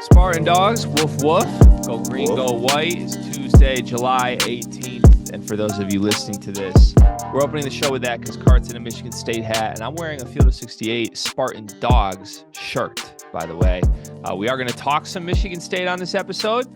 Spartan Dogs, woof woof, go green, Woof. go white. It's Tuesday, July 18th. And for those of you listening to this, we're opening the show with that because Cart's in a Michigan State hat, and I'm wearing a Field of 68 Spartan Dogs shirt, by the way. We are going to talk some Michigan State on this episode.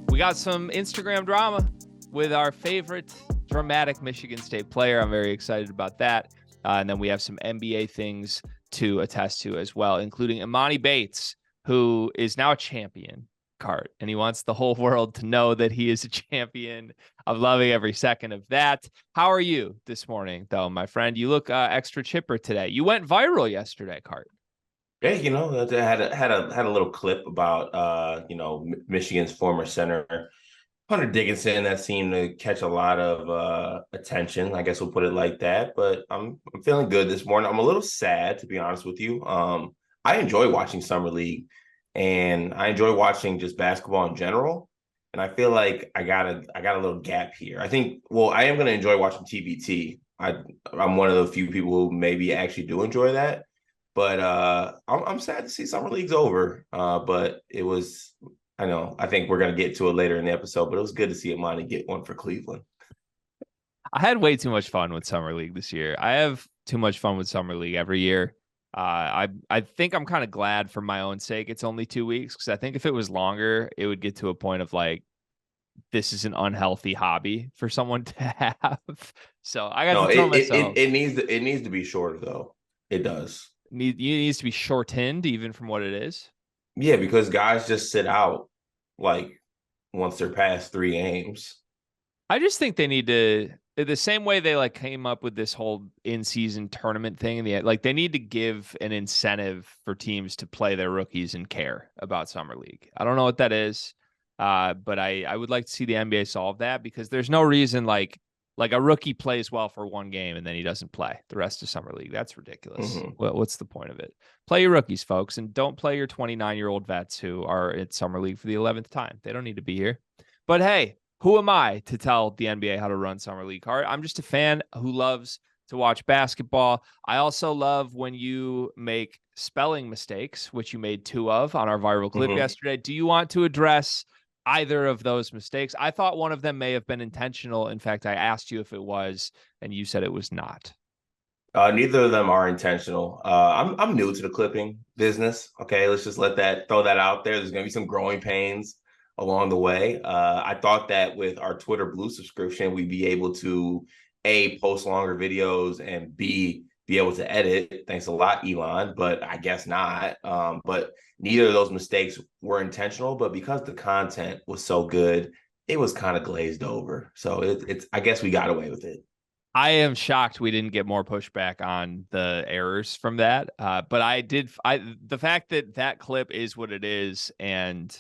We got some Instagram drama with our favorite dramatic Michigan State player. I'm very excited about that. And then we have some NBA things to attest to as well, including Emoni Bates, who is now a champion, Cart, and he wants the whole world to know that he is a champion. I'm loving every second of that. How are you this morning, though, my friend? You look extra chipper today. You went viral yesterday, Cart. Yeah, I had a little clip about Michigan's former center Hunter Dickinson that seemed to catch a lot of attention. I guess we'll put it like that. But I'm feeling good this morning. I'm a little sad, to be honest with you. I enjoy watching Summer League, and I enjoy watching just basketball in general. And I feel like I got a little gap here. I am going to enjoy watching TBT. I'm one of the few people who maybe actually do enjoy that. But I'm sad to see Summer League's over. But it was, I think we're going to get to it later in the episode, but it was good to see Imani get one for Cleveland. I had way too much fun with Summer League this year. I have too much fun with Summer League every year. I think I'm kind of glad for my own sake it's only 2 weeks, because I think if it was longer, it would get to a point of like, this is an unhealthy hobby for someone to have. So I got to tell myself it needs to be shorter though. It does. It needs to be shortened even from what it is. Yeah, because guys just sit out like once they're past 3 games. I just think they need to, the same way they like came up with this whole in-season tournament thing in the end, like they need to give an incentive for teams to play their rookies and care about Summer League. I don't know what that is, but I would like to see the NBA solve that, because there's no reason like a rookie plays well for 1 game and then he doesn't play the rest of Summer League. That's ridiculous. Mm-hmm. What's the point of it? Play your rookies, folks, and don't play your 29-year-old vets who are at Summer League for the 11th time. They don't need to be here. But hey, who am I to tell the NBA how to run Summer League? I'm just a fan who loves to watch basketball. I also love when you make spelling mistakes, which you made 2 of on our viral clip yesterday. Do you want to address either of those mistakes? I thought one of them may have been intentional. In fact, I asked you if it was, and you said it was not. Neither of them are intentional. I'm new to the clipping business. Okay, let's just throw that out there. There's going to be some growing pains along the way. I thought that with our Twitter Blue subscription, we'd be able to A, post longer videos, and B, be able to edit. Thanks a lot, Elon, but I guess not. But neither of those mistakes were intentional, but because the content was so good, it was kind of glazed over. So it's I guess we got away with it. I am shocked we didn't get more pushback on the errors from that. But the fact that clip is what it is, and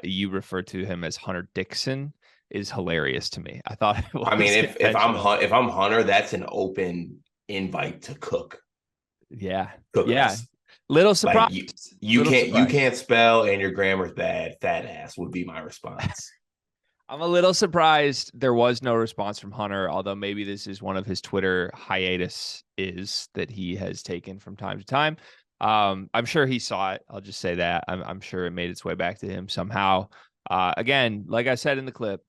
you refer to him as Hunter Dixon, is hilarious to me. I thought it was if I'm Hunter, that's an open invite to cook. Yeah. Cook yeah. us. Little surprise. Like you can't spell and your grammar's bad. Fat ass would be my response. I'm a little surprised there was no response from Hunter, although maybe this is one of his Twitter hiatus that he has taken from time to time. I'm sure he saw it. I'll just say that. I'm sure it made its way back to him somehow. Again, like I said in the clip,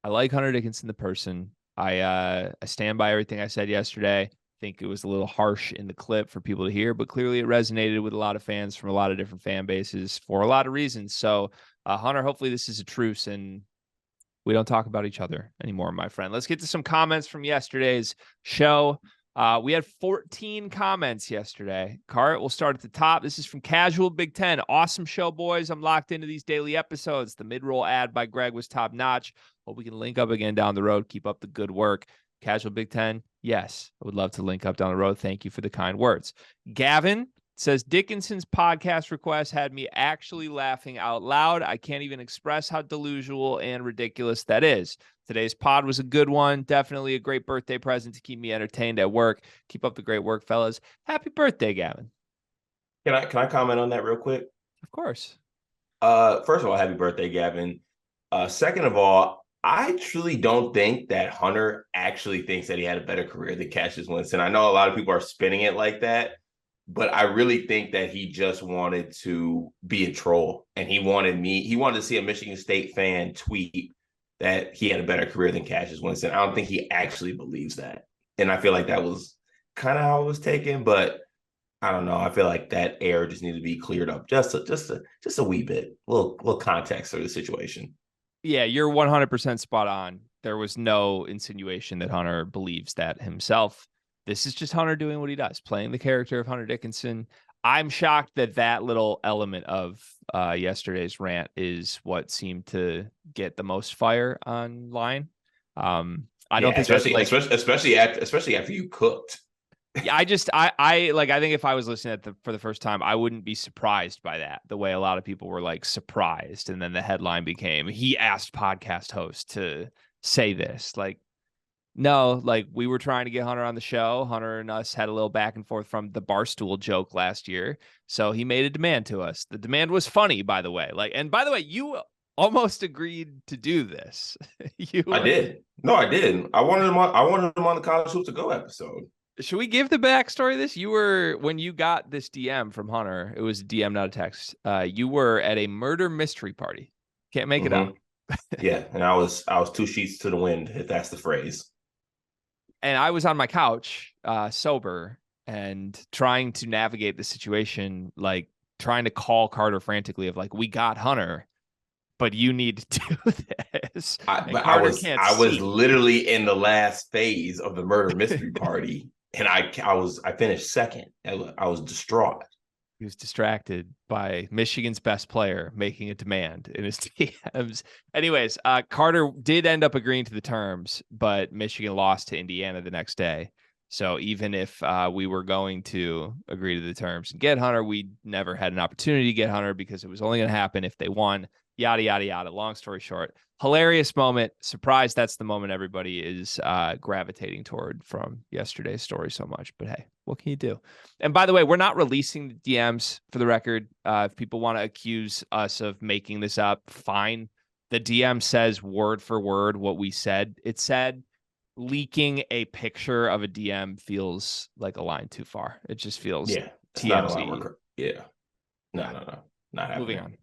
I like Hunter Dickinson, the person. I stand by everything I said yesterday. I think it was a little harsh in the clip for people to hear, but clearly it resonated with a lot of fans from a lot of different fan bases for a lot of reasons. So, Hunter, hopefully this is a truce and we don't talk about each other anymore, my friend. Let's get to some comments from yesterday's show. We had 14 comments yesterday. Cart, we'll start at the top. This is from Casual Big Ten. Awesome show, boys. I'm locked into these daily episodes. The mid-roll ad by Greg was top-notch. Hope we can link up again down the road. Keep up the good work. Casual Big Ten, yes, I would love to link up down the road. Thank you for the kind words. Gavin says, Dickinson's podcast request had me actually laughing out loud. I can't even express how delusional and ridiculous that is. Today's pod was a good one. Definitely a great birthday present to keep me entertained at work. Keep up the great work, fellas. Happy birthday, Gavin. Can I comment on that real quick? Of course. First of all, happy birthday, Gavin. Second of all, I truly don't think that Hunter actually thinks that he had a better career than Cassius Winston. I know a lot of people are spinning it like that, but I really think that he just wanted to be a troll, and he wanted to see a Michigan State fan tweet that he had a better career than Cassius Winston. I don't think he actually believes that. And I feel like that was kind of how it was taken, but I don't know. I feel like that air just needs to be cleared up just a wee bit, little context for the situation. Yeah, you're 100% spot on. There was no insinuation that Hunter believes that himself. This is just Hunter doing what he does, playing the character of Hunter Dickinson. I'm shocked that little element of yesterday's rant is what seemed to get the most fire online. I don't think especially after you cooked. Yeah, I think if I was listening for the first time, I wouldn't be surprised by that. The way a lot of people were like surprised, and then the headline became, "He asked podcast host to say this." Like, no, like we were trying to get Hunter on the show. Hunter and us had a little back and forth from the Barstool joke last year, so he made a demand to us. The demand was funny, by the way. And by the way, you almost agreed to do this. I did. No, I didn't. I wanted him on the College Hoops to Go episode. Should we give the backstory of this? When you got this DM from Hunter, it was a DM, not a text. You were at a murder mystery party. Can't make it up. Yeah, and I was 2 sheets to the wind, if that's the phrase. And I was on my couch, sober, and trying to navigate the situation, like trying to call Carter frantically of like, we got Hunter, but you need to do this. I was literally in the last phase of the murder mystery party. And I finished second. I was distraught. He was distracted by Michigan's best player making a demand in his DMs. Anyways, Carter did end up agreeing to the terms, but Michigan lost to Indiana the next day. So even if we were going to agree to the terms and get Hunter, we never had an opportunity to get Hunter because it was only going to happen if they won. Yada, yada, yada. Long story short, hilarious moment. Surprised that's the moment everybody is gravitating toward from yesterday's story so much. But hey, what can you do? And by the way, we're not releasing the DMs for the record. If people want to accuse us of making this up, fine. The DM says word for word what we said. It said leaking a picture of a DM feels like a line too far. It just feels TMZ. No. Not happening. Moving on.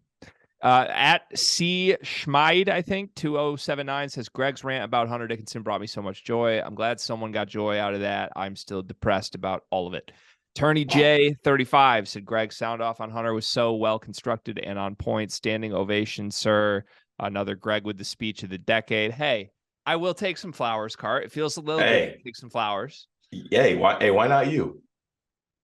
At C. Schmide, I think, 2079 says, Greg's rant about Hunter Dickinson brought me so much joy. I'm glad someone got joy out of that. I'm still depressed about all of it. Turney J. 35 said, Greg's sound off on Hunter was so well constructed and on point. Standing ovation, sir. Another Greg with the speech of the decade. Hey, I will take some flowers, Cart. It feels a little good to take some flowers. Yay. Why not you?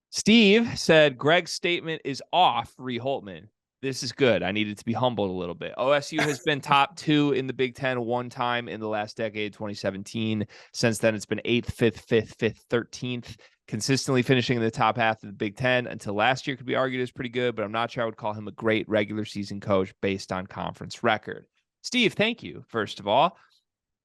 Steve said, Greg's statement is off, Ree Holtman. This is good. I needed to be humbled a little bit. OSU has been top 2 in the Big Ten one time in the last decade, 2017. Since then, it's been 8th, 5th, 5th, 5th, 13th, consistently finishing in the top half of the Big Ten until last year could be argued as pretty good, but I'm not sure I would call him a great regular season coach based on conference record. Steve, thank you, first of all.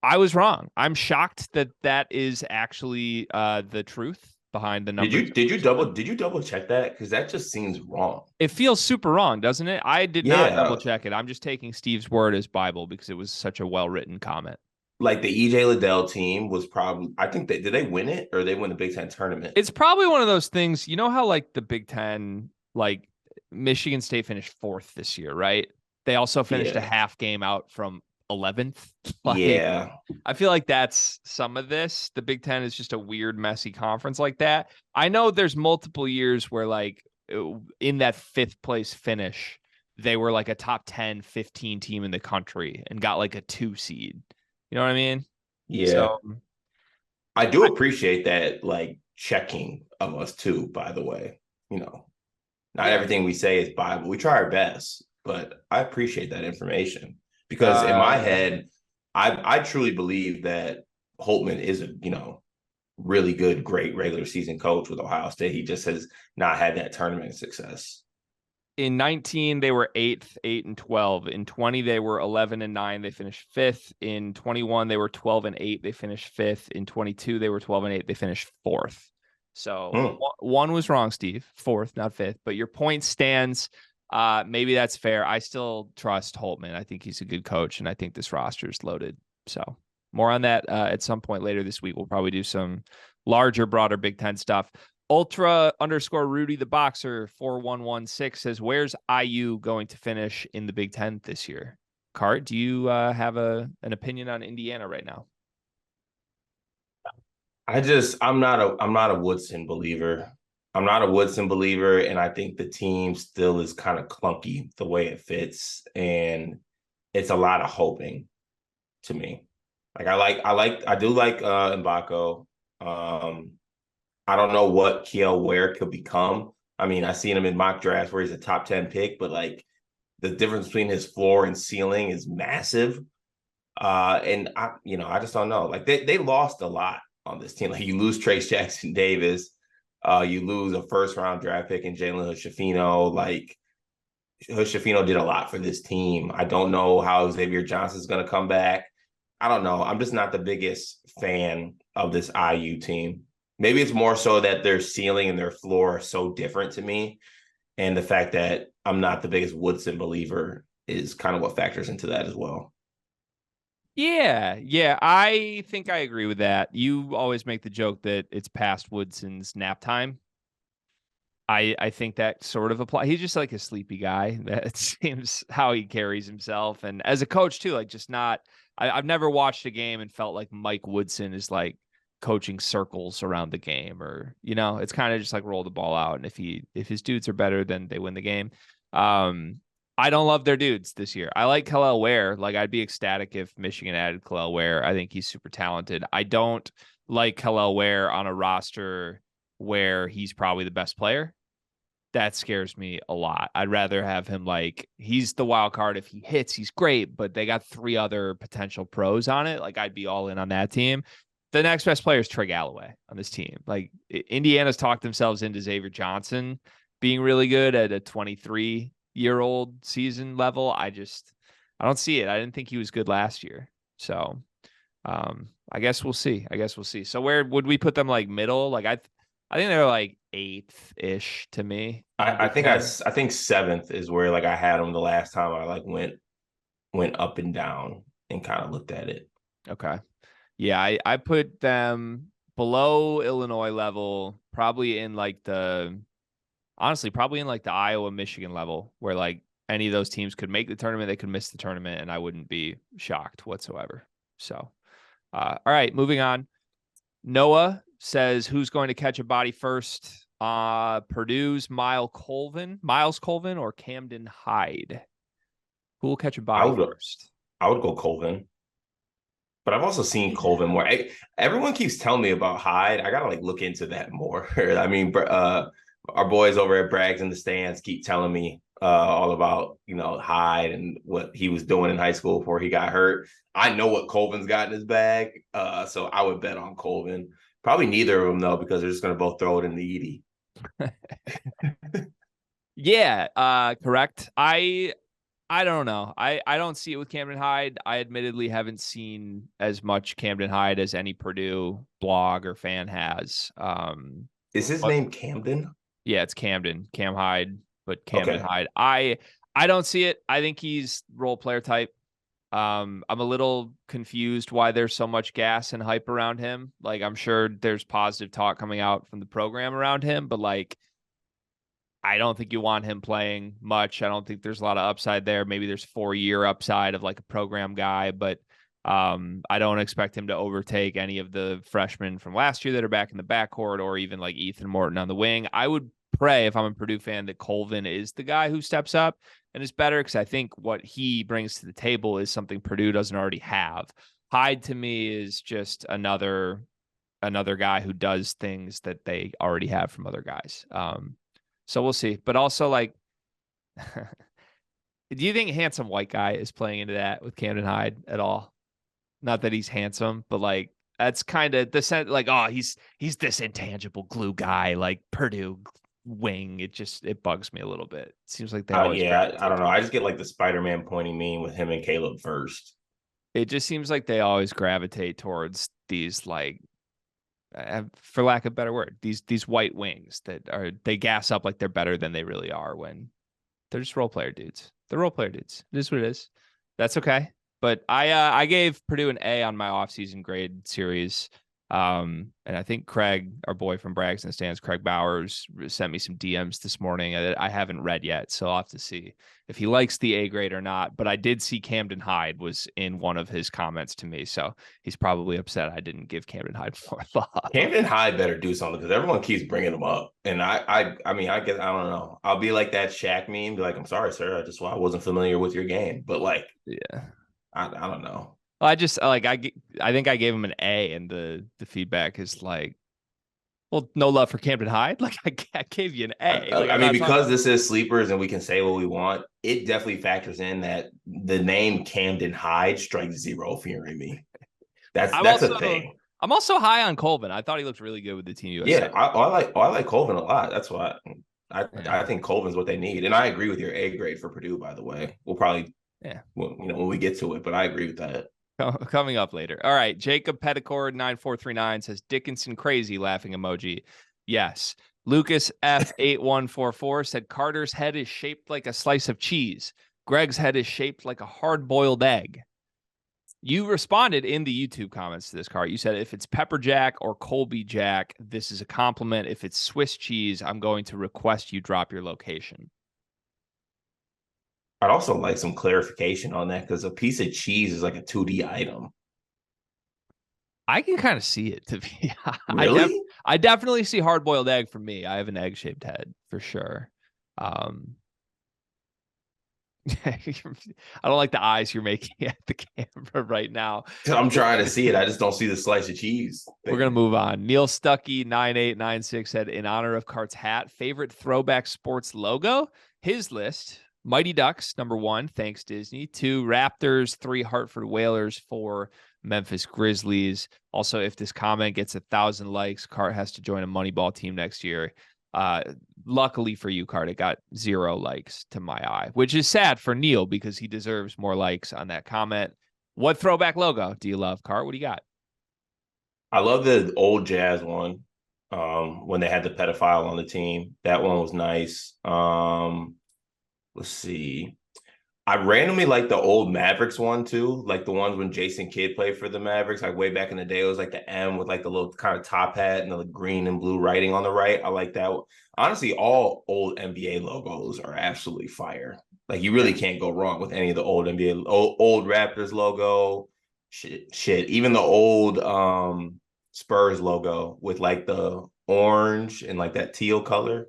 I was wrong. I'm shocked that is actually the truth behind the numbers. Did you double check that? Because that just seems wrong. It feels super wrong, doesn't it? I did not double check it. I'm just taking Steve's word as Bible because it was such a well-written comment. Like the EJ Liddell team was probably, I think did they win it or they win the Big Ten tournament? It's probably one of those things, you know how like the Big Ten, like Michigan State finished 4th this year, right? They also finished a half game out from 11th. I feel like that's some of this. The Big Ten is just a weird, messy conference like that. I know there's multiple years where like in that 5th place finish, they were like a top 10, 15 team in the country and got like a 2 seed. You know what I mean? Yeah. So, I do appreciate that like checking of us too, by the way. You know, not everything we say is Bible. We try our best, but I appreciate that information. Because in my head, I truly believe that Holtman is a, really good, great regular season coach with Ohio State. He just has not had that tournament success. In 19, they were 8th, 8-12. In 20, they were 11-9. They finished 5th. In 21, they were 12-8. They finished 5th. In 22, they were 12-8. They finished 4th. So one was wrong, Steve. 4th, not 5th. But your point stands. Maybe that's fair. I still trust Holtman. I think he's a good coach, and I think this roster is loaded So more on that at some point later this week. We'll probably do some larger, broader Big Ten stuff. Ultra_Rudy the Boxer 4116 says, where's IU going to finish in the Big Ten this year? Cart, do you have an opinion on Indiana right now? I'm not a Woodson believer. I'm not a Woodson believer, and I think the team still is kind of clunky the way it fits, and it's a lot of hoping to me. I do like Mbako. I don't know what Kiel Ware could become. I mean, I've seen him in mock drafts where he's a top 10 pick, but like the difference between his floor and ceiling is massive. And I just don't know. Like they lost a lot on this team. Like you lose Trace Jackson Davis, you lose a first round draft pick in Jalen Hood-Schifino. Like Hood-Schifino did a lot for this team. I don't know how Xavier Johnson is going to come back. I don't know. I'm just not the biggest fan of this IU team. Maybe it's more so that their ceiling and their floor are so different to me. And the fact that I'm not the biggest Woodson believer is kind of what factors into that as well. Yeah, I think I agree with that. You always make the joke that it's past Woodson's nap time. I think that sort of applies. He's just like a sleepy guy. That seems how he carries himself. And as a coach too, like just not, I've never watched a game and felt like Mike Woodson is like coaching circles around the game, or, it's kind of just like roll the ball out. And if his dudes are better, then they win the game. I don't love their dudes this year. I like Kel'el Ware. Like I'd be ecstatic if Michigan added Kel'el Ware. I think he's super talented. I don't like Kel'el Ware on a roster where he's probably the best player. That scares me a lot. I'd rather have him like he's the wild card. If he hits, he's great, but they got 3 other potential pros on it. Like I'd be all in on that team. The next best player is Trey Galloway on this team. Like Indiana's talked themselves into Xavier Johnson being really good at a 23-year-old season level. I don't see it. I didn't think he was good last year. So I guess we'll see. So where would we put them, like middle? Like I think they're like 8th-ish to me. I think 7th is where like I had them the last time I like went up and down and kind of looked at it. Okay. Yeah, I put them below Illinois level, probably in like the Iowa, Michigan level, where like any of those teams could make the tournament, they could miss the tournament, and I wouldn't be shocked whatsoever. So, all right, moving on. Noah says, who's going to catch a body first? Purdue's Miles Colvin or Camden Hyde? Who will catch a body first? I would go Colvin. But I've also seen Colvin more. Everyone keeps telling me about Hyde. I gotta like look into that more. I mean, our boys over at Brags in the Stands keep telling me all about Hyde and what he was doing in high school before he got hurt. I know what Colvin's got in his bag, so I would bet on Colvin. Probably neither of them though, because they're just gonna both throw it in the Edie. Yeah, correct. I don't know. I don't see it with Camden Hyde. I admittedly haven't seen as much Camden Hyde as any Purdue blog or fan has. Is his name Camden? Yeah, it's Camden. Cam Hyde, but Camden Okay. Hyde. I don't see it. I think he's role player type. I'm a little confused why there's so much gas and hype around him. Like I'm sure there's positive talk coming out from the program around him, but like I don't think you want him playing much. I don't think there's a lot of upside there. Maybe there's 4-year upside of like a program guy, but I don't expect him to overtake any of the freshmen from last year that are back in the backcourt, or even like Ethan Morton on the wing. I would pray, if I'm a Purdue fan, that Colvin is the guy who steps up and is better, because I think what he brings to the table is something Purdue doesn't already have. Hyde to me is just another guy who does things that they already have from other guys. So we'll see. But also, like, do you think handsome white guy is playing into that with Camden Hyde at all? Not that he's handsome, but like that's kind of the sense. Like, oh, he's this intangible glue guy, like Purdue wing. It bugs me a little bit. It seems like they always. I don't know. I just get like the Spider-Man pointing meme with him and Caleb first. It just seems like they always gravitate towards these, like, for lack of a better word, these white wings they gas up like they're better than they really are, when they're just role player dudes. They're role player dudes. It is what it is. That's okay. But I gave Purdue an A on my offseason grade series. And I think Craig, our boy from Brags and Stands, Craig Bowers, sent me some DMs this morning that I haven't read yet. So I'll have to see if he likes the A grade or not. But I did see Camden Hyde was in one of his comments to me. So he's probably upset I didn't give Camden Hyde more love. Camden Hyde better do something because everyone keeps bringing him up. And I mean, I guess, I don't know. I'll be like that Shaq meme, be like, I'm sorry, sir. I wasn't familiar with your game. But like, yeah, I don't know. I just like I think I gave him an A, and the feedback is like, well, no love for Camden Hyde. Like I gave you an A. Like I mean, because this is sleepers and we can say what we want, it definitely factors in that the name Camden Hyde strikes zero fear in me. That's a thing. I'm also high on Colvin. I thought he looked really good with the Team USA. Yeah, I like Colvin a lot. That's why I think Colvin's what they need, and I agree with your A grade for Purdue. By the way, we'll probably when we get to it, but I agree with that. Coming up later. All right. Jacob Petticord 9439 says Dickinson crazy laughing emoji. Yes. Lucas F8144 said Carter's head is shaped like a slice of cheese. Greg's head is shaped like a hard-boiled egg. You responded in the YouTube comments to this, Cart. You said if it's pepper jack or Colby jack, this is a compliment. If it's Swiss cheese, I'm going to request you drop your location. I'd also like some clarification on that because a piece of cheese is like a 2D item. I can kind of see it, to be really. I definitely see hard-boiled egg for me. I have an egg-shaped head for sure. I don't like the eyes you're making at the camera right now. I'm trying to see it. I just don't see the slice of cheese. We're going to move on. Neil Stuckey 9896 said, in honor of Cart's hat, favorite throwback sports logo? His list: Mighty Ducks, number 1, thanks Disney. 2, Raptors. 3, Hartford Whalers. 4, Memphis Grizzlies. Also, if this comment gets 1,000 likes, Cart has to join a Moneyball team next year. Luckily for you, Cart, it got 0 likes to my eye, which is sad for Neil because he deserves more likes on that comment. What throwback logo do you love, Cart? What do you got? I love the old Jazz one. When they had the pedophile on the team. That one was nice. Let's see. I randomly like the old Mavericks one too, like the ones when Jason Kidd played for the Mavericks, like way back in the day. It was like the M with like the little kind of top hat and the green and blue writing on the right. I like that. Honestly, all old NBA logos are absolutely fire. Like you really can't go wrong with any of the old NBA, old Raptors logo. Shit. Even the old Spurs logo with like the orange and like that teal color.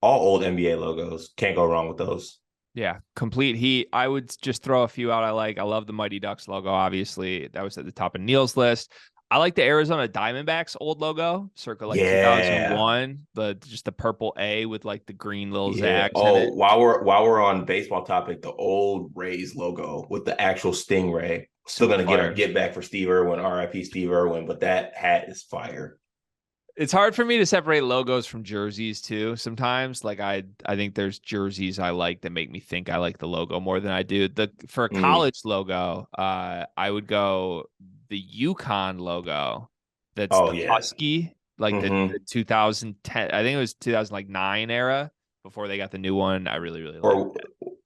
All old NBA logos. Can't go wrong with those. Yeah, complete heat. I would just throw a few out I like. I love the Mighty Ducks logo, obviously. That was at the top of Neil's list. I like the Arizona Diamondbacks old logo, circa like 2001. Just the purple A with like the green little zags in it. While we're on baseball topic, the old Rays logo with the actual stingray. Still gonna get back for Steve Irwin, RIP Steve Irwin, but that hat is fire. It's hard for me to separate logos from jerseys too. Sometimes, like I think there's jerseys I like that make me think I like the logo more than I do. For a college logo, I would go the UConn logo. That's Husky, like the 2010. I think it was 2009 era before they got the new one. I really like that.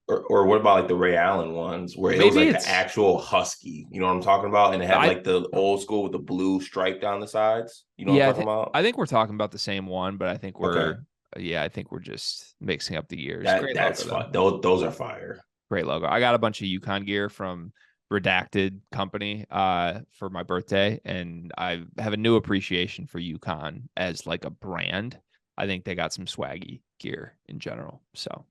Or what about like the Ray Allen ones where it was like the actual Husky? You know what I'm talking about? And it had like the old school with the blue stripe down the sides. You know what I'm talking about? I think we're talking about the same one, but I think I think we're just mixing up the years. That's fun. Those are fire. Great logo. I got a bunch of UConn gear from Redacted Company for my birthday, and I have a new appreciation for UConn as like a brand. I think they got some swaggy gear in general. So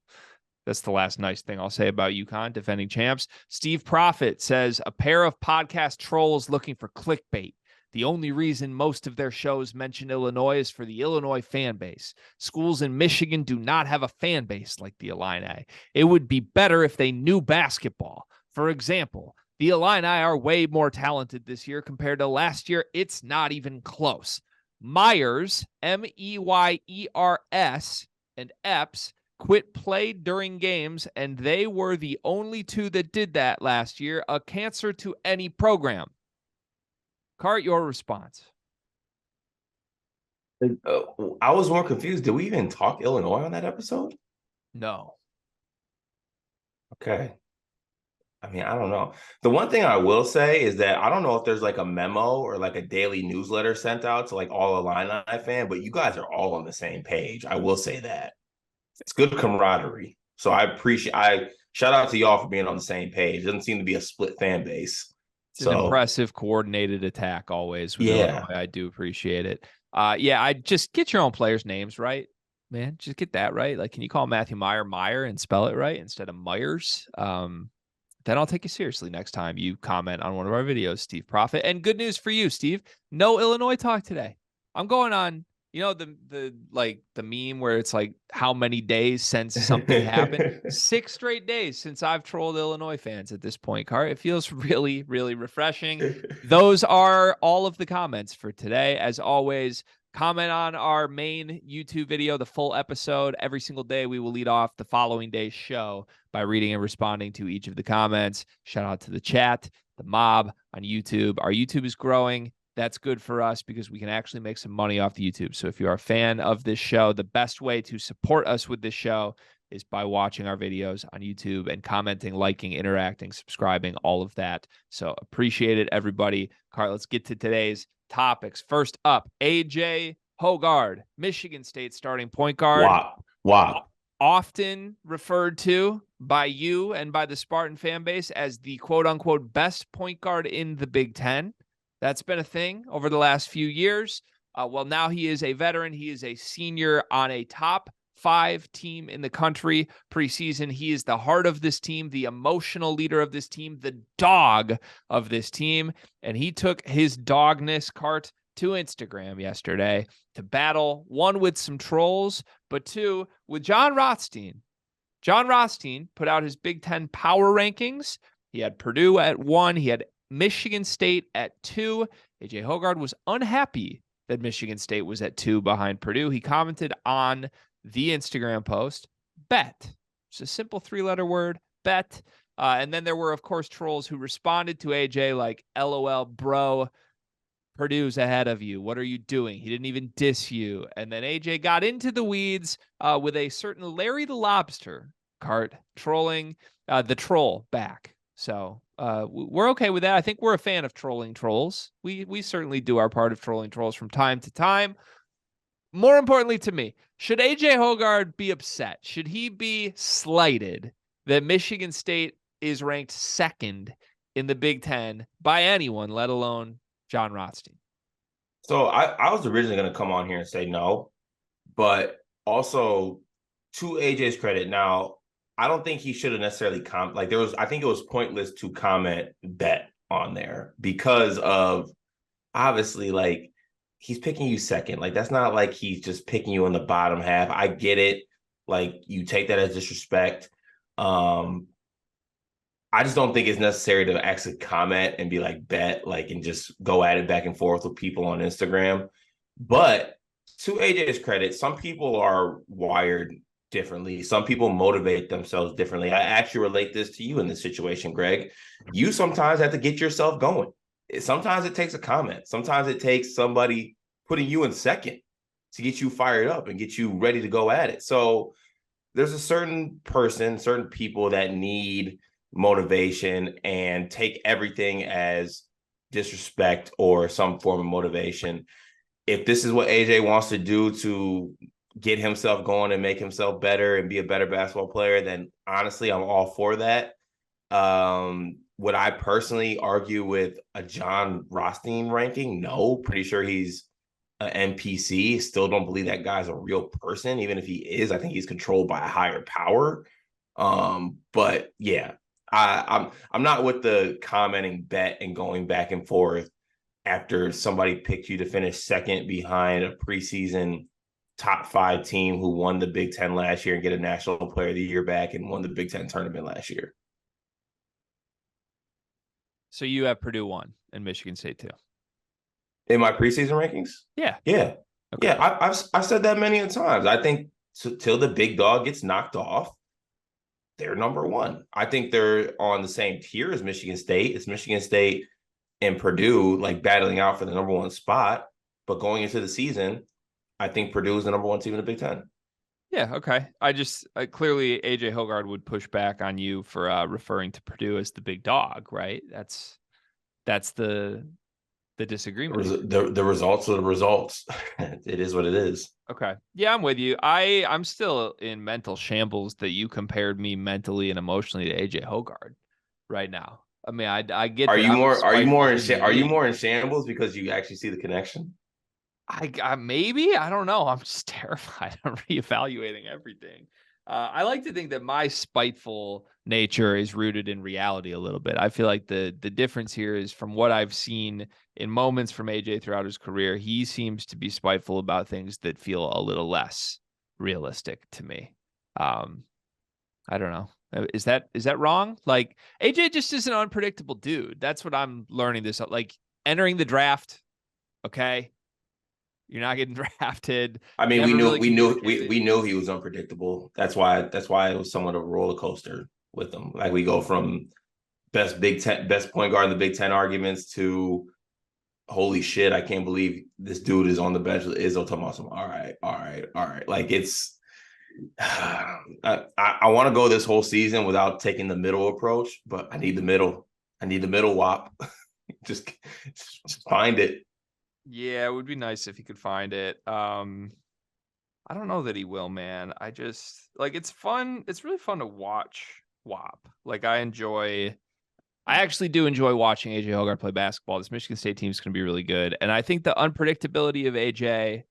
that's the last nice thing I'll say about UConn, defending champs. Steve Profit says, a pair of podcast trolls looking for clickbait. The only reason most of their shows mention Illinois is for the Illinois fan base. Schools in Michigan do not have a fan base like the Illini. It would be better if they knew basketball. For example, the Illini are way more talented this year compared to last year. It's not even close. Myers, Meyers, and Epps quit play during games, and they were the only two that did that last year. A cancer to any program. Cart, your response. I was more confused. Did we even talk Illinois on that episode? No. Okay. I mean, I don't know. The one thing I will say is that I don't know if there's like a memo or like a daily newsletter sent out to like all Illini fan, but you guys are all on the same page. I will say that. It's good camaraderie. So I shout out to y'all for being on the same page. It doesn't seem to be a split fan base. It's an So impressive coordinated attack always with yeah. Illinois. I do appreciate it. Yeah, I just get your own players' names right, man. Just get that right. Like, can you call Matthew Meyer and spell it right instead of Myers? Then I'll take you seriously next time you comment on one of our videos, Steve Profit. And good news for you, Steve. No Illinois talk today. I'm going on, the meme where it's like how many days since something happened. 6 straight days since I've trolled Illinois fans at this point, Cart. It feels really, really refreshing. Those are all of the comments for today. As always, comment on our main YouTube video, the full episode. Every single day, we will lead off the following day's show by reading and responding to each of the comments. Shout out to the chat, the mob on YouTube. Our YouTube is growing. That's good for us because we can actually make some money off the YouTube. So if you are a fan of this show, the best way to support us with this show is by watching our videos on YouTube and commenting, liking, interacting, subscribing, all of that. So appreciate it, everybody. Cart, let's get to today's topics. First up, AJ Hoggard, Michigan State starting point guard. Wow. Often referred to by you and by the Spartan fan base as the quote-unquote best point guard in the Big Ten. That's been a thing over the last few years. Well, now he is a veteran. He is a senior on a top 5 team in the country preseason. He is the heart of this team, the emotional leader of this team, the dog of this team. And he took his dogness, Cart, to Instagram yesterday to battle, one, with some trolls, but 2, with John Rothstein. John Rothstein put out his Big Ten power rankings. He had Purdue at 1. He had Michigan State at 2. AJ Hoggard was unhappy that Michigan State was at 2 behind Purdue. He commented on the Instagram post, bet. It's a simple 3-letter word, bet. And then there were, of course, trolls who responded to AJ like, LOL, bro, Purdue's ahead of you. What are you doing? He didn't even diss you. And then AJ got into the weeds with a certain LarryTheLobster, Cart, trolling the troll back. So we're okay with that. I think we're a fan of trolling trolls. We certainly do our part of trolling trolls from time to time. More importantly to me, should AJ Hoggard be upset? Should he be slighted that Michigan State is ranked 2nd in the Big Ten by anyone, let alone John Rothstein? So I was originally going to come on here and say no, but also to AJ's credit, now I don't think he should have necessarily I think it was pointless to comment bet on there because of obviously like he's picking you 2nd. Like that's not like he's just picking you in the bottom half. I get it. Like you take that as disrespect. I just don't think it's necessary to actually comment and be like bet, like, and just go at it back and forth with people on Instagram. But to AJ's credit, some people are wired differently. Some people motivate themselves differently. I actually relate this to you in this situation, Greg. You sometimes have to get yourself going. Sometimes it takes a comment. Sometimes it takes somebody putting you in 2nd to get you fired up and get you ready to go at it. So there's a certain people that need motivation and take everything as disrespect or some form of motivation. If this is what AJ wants to do to get himself going and make himself better and be a better basketball player, then honestly, I'm all for that. Would I personally argue with a John Rothstein ranking? No, pretty sure he's an NPC. Still don't believe that guy's a real person. Even if he is, I think he's controlled by a higher power. But yeah, I'm not with the commenting bet and going back and forth after somebody picked you to finish 2nd behind a preseason top 5 team who won the Big Ten last year and get a National Player of the Year back and won the Big Ten tournament last year. So you have Purdue 1 and Michigan State 2 in my preseason rankings. Yeah. Okay. Yeah. I've said that many a times. I think till the big dog gets knocked off, they're number 1. I think they're on the same tier as Michigan State. It's Michigan State and Purdue like battling out for the number 1 spot. But going into the season, I think Purdue is the number 1 team in the Big Ten. Yeah, okay. Clearly AJ Hoggard would push back on you for referring to Purdue as the big dog, right? That's the disagreement here. The results are the results. It is what it is. Okay. Yeah, I'm with you. I'm still in mental shambles that you compared me mentally and emotionally to AJ Hoggard right now. I mean, I get Are that you I'm a more spiteful human are you being. more in shambles because you actually see the connection? I maybe I don't know. I'm just terrified. I'm reevaluating everything. I like to think that my spiteful nature is rooted in reality a little bit. I feel like the difference here is from what I've seen in moments from AJ throughout his career, he seems to be spiteful about things that feel a little less realistic to me. Um, I don't know. Is that wrong? Like AJ just is an unpredictable dude. That's what I'm learning this. Like entering the draft, okay. You're not getting drafted. I mean, Never really communicated. we knew he was unpredictable. That's why it was somewhat of a roller coaster with him. Like we go from best point guard in the Big Ten arguments to holy shit, I can't believe this dude is on the bench with Izzo Thomas. All right. Like it's I want to go this whole season without taking the middle approach, but I need the middle. I need the middle wop. just, just find it. Yeah, it would be nice if he could find it. I don't know that he will, man. I just like it's fun. It's really fun to watch WAP. Like I actually do enjoy watching AJ Hoggard play basketball. This Michigan State team is going to be really good. And I think the unpredictability of AJ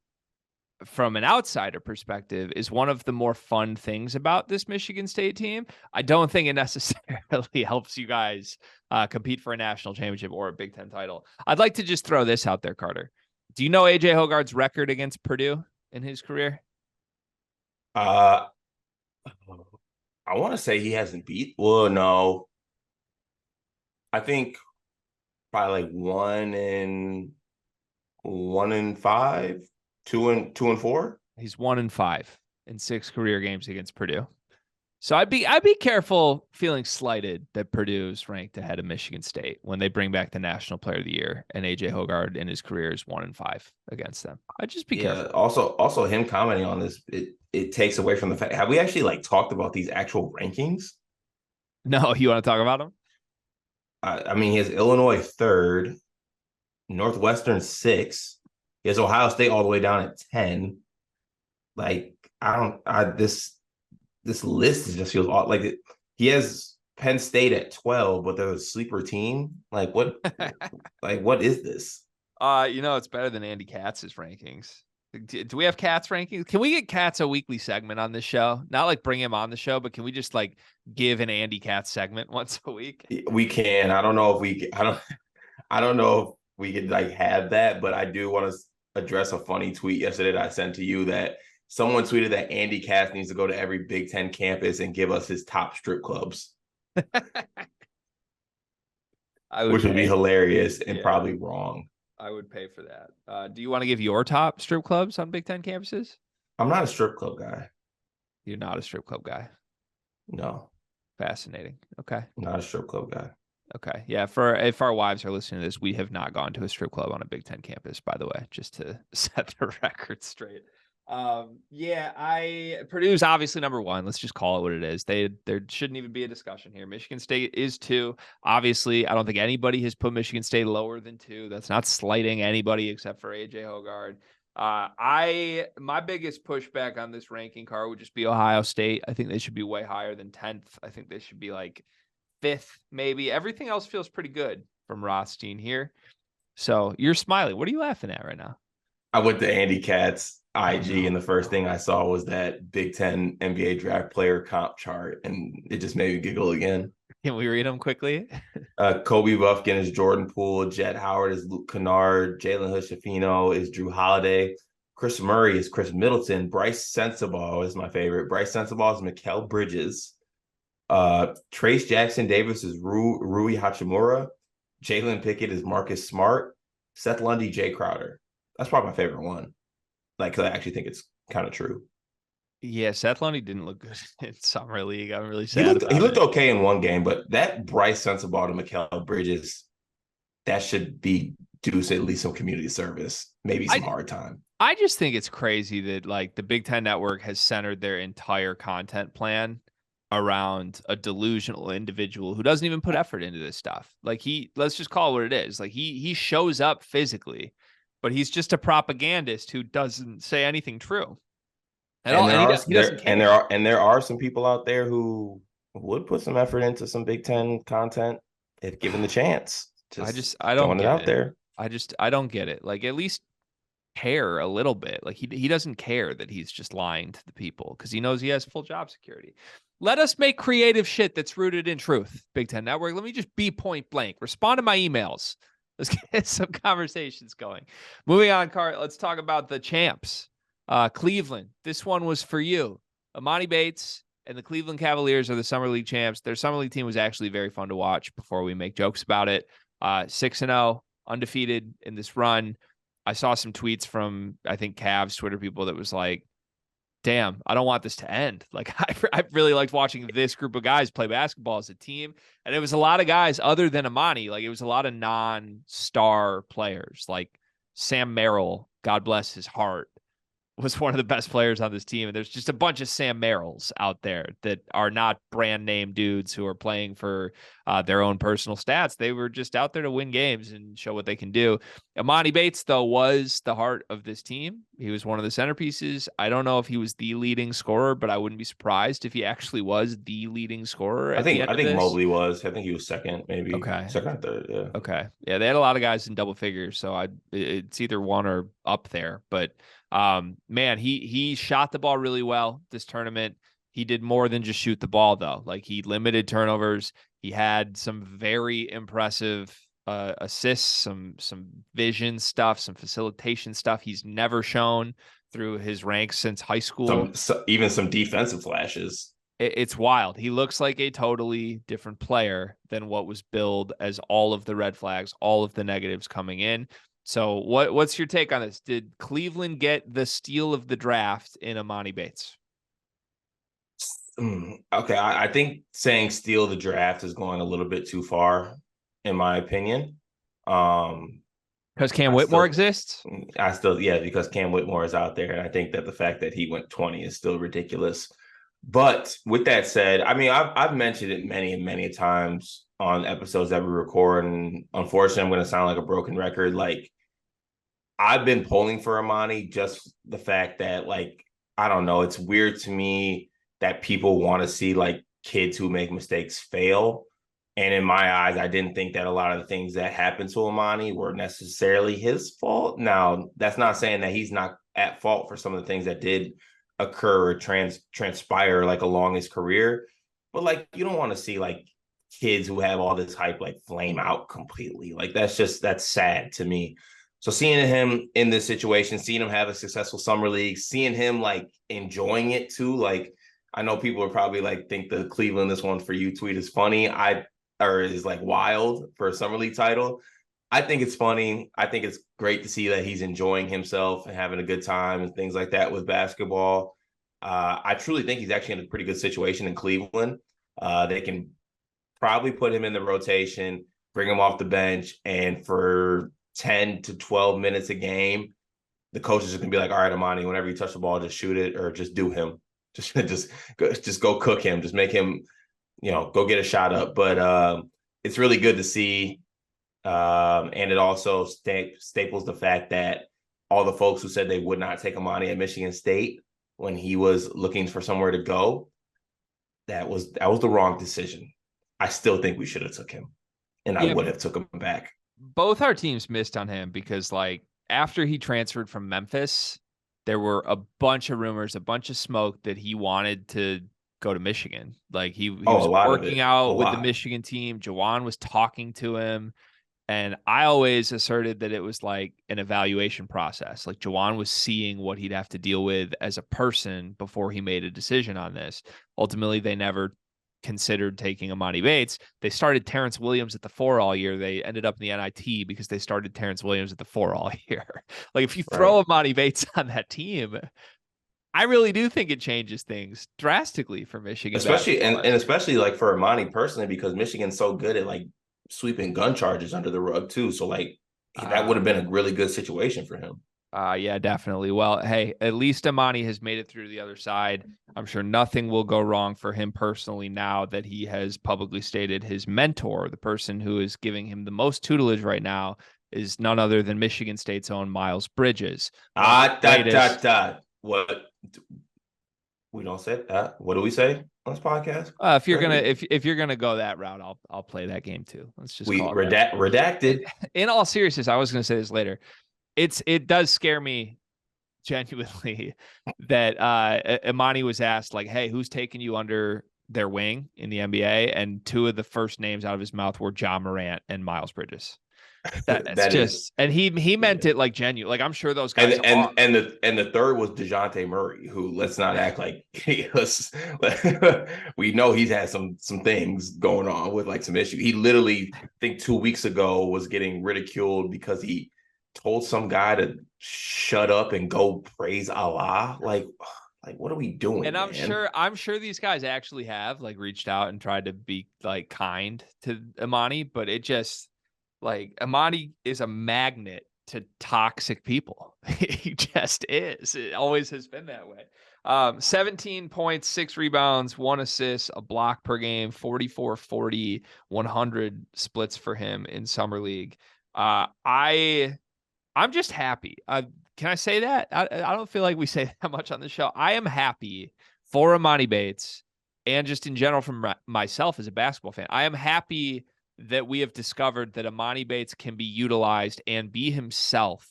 from an outsider perspective is one of the more fun things about this Michigan State team. I don't think it necessarily helps you guys compete for a national championship or a Big Ten title. I'd like to just throw this out there, Carter. Do you know AJ Hoggard's record against Purdue in his career? Uh, I want to say he hasn't beat. Well, no, I think probably like 1-5, 2-4. He's 1-5 in 6 career games against Purdue. So I'd be careful feeling slighted that Purdue's ranked ahead of Michigan State when they bring back the National Player of the Year and AJ Hoggard in his career is 1-5 against them. I'd just be careful. Also him commenting on this, it takes away from the fact. Have we actually like talked about these actual rankings? No, you want to talk about them? I mean, he has Illinois 3rd, Northwestern 6th. He has Ohio State all the way down at 10. Like this list just feels odd. Like he has Penn State at 12, but they're a sleeper team. Like what? Like what is this? It's better than Andy Katz's rankings. Do we have Katz rankings? Can we get Katz a weekly segment on this show? Not like bring him on the show, but can we just like give an Andy Katz segment once a week? We can. I don't know if we. I don't know if we could like have that, but I do want to address a funny tweet yesterday that I sent to you that someone tweeted that Andy Katz needs to go to every Big Ten campus and give us his top strip clubs, which would be hilarious and probably wrong. I would pay for that. Do you want to give your top strip clubs on Big Ten campuses? I'm not a strip club guy. You're not a strip club guy. No. Fascinating. Okay. Not a strip club guy. Okay. Yeah. If our wives are listening to this, we have not gone to a strip club on a Big Ten campus, by the way, just to set the record straight. Purdue's obviously number 1. Let's just call it what it is. There shouldn't even be a discussion here. Michigan State is 2. Obviously, I don't think anybody has put Michigan State lower than 2. That's not slighting anybody except for AJ Hoggard. My biggest pushback on this ranking card would just be Ohio State. I think they should be way higher than 10th. I think they should be like 5th, maybe. Everything else feels pretty good from Rothstein here. So you're smiling. What are you laughing at right now? I went to Andy Katz IG, and the first thing I saw was that Big Ten NBA draft player comp chart, and it just made me giggle again. Can we read them quickly? Kobe Buffkin is Jordan Poole. Jet Howard is Luke Kennard. Jalen Hood-Schifino is Drew Holiday. Chris Murray is Chris Middleton. Bryce Sensabaugh is my favorite. Bryce Sensabaugh is Mikal Bridges. Trace Jackson Davis is Rui Hachimura. Jalen Pickett is Marcus Smart. Seth Lundy, Jay Crowder. That's probably my favorite one. Like, cause I actually think it's kind of true. Yeah, Seth Lundy didn't look good in summer league. I'm really sad. He looked okay in one game, but that Bryce Sensabaugh to Mikal Bridges, that should be due to at least some community service, maybe some hard time. I just think it's crazy that like the Big Ten Network has centered their entire content plan around a delusional individual who doesn't even put effort into this stuff. Like let's just call it what it is. Like he shows up physically, but he's just a propagandist who doesn't say anything true at all. And And he doesn't care. there are some people out there who would put some effort into some Big Ten content if given the chance. Just I don't throwing it get out it. there. I don't get it. Like at least care a little bit. Like he doesn't care that he's just lying to the people because he knows he has full job security. Let us make creative shit that's rooted in truth. Big Ten Network. Let me just be point blank. Respond to my emails. Let's get some conversations going. Moving on, Cart. Let's talk about the champs. Cleveland. This one was for you. Emoni Bates and the Cleveland Cavaliers are the Summer League champs. Their Summer League team was actually very fun to watch before we make jokes about it. 6-0, undefeated in this run. I saw some tweets from, I think, Cavs Twitter people that was like, damn, I don't want this to end. Like, I really liked watching this group of guys play basketball as a team. And it was a lot of guys other than Imani. Like, it was a lot of non-star players. Like, Sam Merrill, God bless his heart, was one of the best players on this team. And there's just a bunch of Sam Merrills out there that are not brand name dudes who are playing for their own personal stats. They were just out there to win games and show what they can do. Emoni Bates, though, was the heart of this team. He was one of the centerpieces. I don't know if he was the leading scorer, but I wouldn't be surprised if he actually was the leading scorer at the end of this. Mobley was. I think he was second, maybe. Okay. Second or third, yeah. Okay. Yeah, they had a lot of guys in double figures, so it's either one or up there. But man, he shot the ball really well this tournament. He did more than just shoot the ball, though. Like, he limited turnovers. He had some very impressive assists, some vision stuff, some facilitation stuff he's never shown through his ranks since high school. Even some defensive flashes. It's wild. He looks like a totally different player than what was billed as all of the red flags, all of the negatives coming in. So what's your take on this? Did Cleveland get the steal of the draft in Emoni Bates? Okay, I think saying steal the draft is going a little bit too far, in my opinion. Because Cam Whitmore exists? Because Cam Whitmore is out there. And I think that the fact that he went 20 is still ridiculous. But with that said, I mean, I've mentioned it many and many times on episodes that we record. And unfortunately, I'm going to sound like a broken record. Like, I've been polling for Imani, just the fact that, like, I don't know, it's weird to me that people want to see like kids who make mistakes fail. And in my eyes, I didn't think that a lot of the things that happened to Imani were necessarily his fault. Now, that's not saying that he's not at fault for some of the things that did occur or transpire like along his career. But like, you don't want to see like kids who have all this hype like flame out completely. Like, that's sad to me. So seeing him in this situation, seeing him have a successful summer league, seeing him like enjoying it too. Like, I know people are probably like think the Cleveland "this one for you" tweet is funny. Or is like wild for a summer league title. I think it's funny. I think it's great to see that he's enjoying himself and having a good time and things like that with basketball. I truly think he's actually in a pretty good situation in Cleveland. They can probably put him in the rotation, bring him off the bench, and for 10 to 12 minutes a game, the coaches are going to be like, all right, Imani, whenever you touch the ball, just shoot it or just do him. Just go cook him. Just make him, go get a shot up. But it's really good to see. And it also staples the fact that all the folks who said they would not take Imani at Michigan State when he was looking for somewhere to go, that was the wrong decision. I still think we should have took him, and I would have took him back. Both our teams missed on him because, like, after he transferred from Memphis, there were a bunch of rumors, a bunch of smoke that he wanted to go to Michigan. Like, he was working out with the Michigan team. Jawan was talking to him. And I always asserted that it was like an evaluation process. Like, Jawan was seeing what he'd have to deal with as a person before he made a decision on this. Ultimately, they never considered taking Emoni Bates. They started Terrence Williams at the 4 all year. They ended up in the NIT because they started Terrence Williams at the 4 all year. Like, if you throw Emoni Bates on that team, I really do think it changes things drastically for Michigan. Especially especially like for Imani personally, because Michigan's so good at like sweeping gun charges under the rug too. So like that would have been a really good situation for him. Yeah, definitely. Well, hey, at least Imani has made it through the other side. I'm sure nothing will go wrong for him personally now that he has publicly stated his mentor, the person who is giving him the most tutelage right now, is none other than Michigan State's own Miles Bridges. What we don't say that. What do we say on this podcast? If you're gonna if you're gonna go that route, I'll play that game too. Let's just We call it that. redacted. In all seriousness, I was gonna say this later. It does scare me genuinely that Imani was asked like, hey, who's taking you under their wing in the NBA? And two of the first names out of his mouth were John Morant and Miles Bridges. That's just, and he meant it like genuine. Like I'm sure those guys and the third was DeJounte Murray, who let's not act like he was, we know he's had some things going on with like some issues. He literally, I think 2 weeks ago, was getting ridiculed because he told some guy to shut up and go praise Allah. Like what are we doing? And I'm sure these guys actually have like reached out and tried to be like kind to Imani, but it just like Imani is a magnet to toxic people. He just is. It always has been that way. 17 points, 6 rebounds, 1 assist, a block per game, 44-40, 100 splits for him in summer league. I'm just happy. Can I say that? I don't feel like we say that much on the show. I am happy for Emoni Bates and just in general from myself as a basketball fan. I am happy that we have discovered that Emoni Bates can be utilized and be himself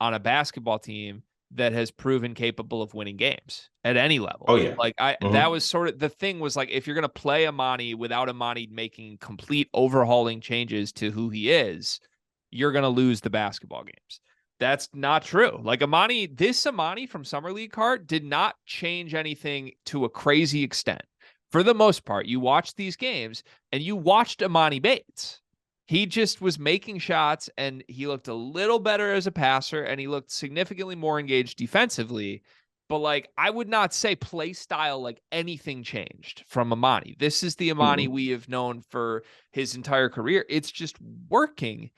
on a basketball team that has proven capable of winning games at any level. Oh yeah. Like that was sort of the thing was like, if you're going to play Imani without Imani making complete overhauling changes to who he is, you're going to lose the basketball games. That's not true. Like this Imani from Summer League card did not change anything to a crazy extent. For the most part, you watched these games and you watched Emoni Bates. He just was making shots and he looked a little better as a passer and he looked significantly more engaged defensively. But like, I would not say play style, like anything changed from Imani. This is the Imani we have known for his entire career. It's just working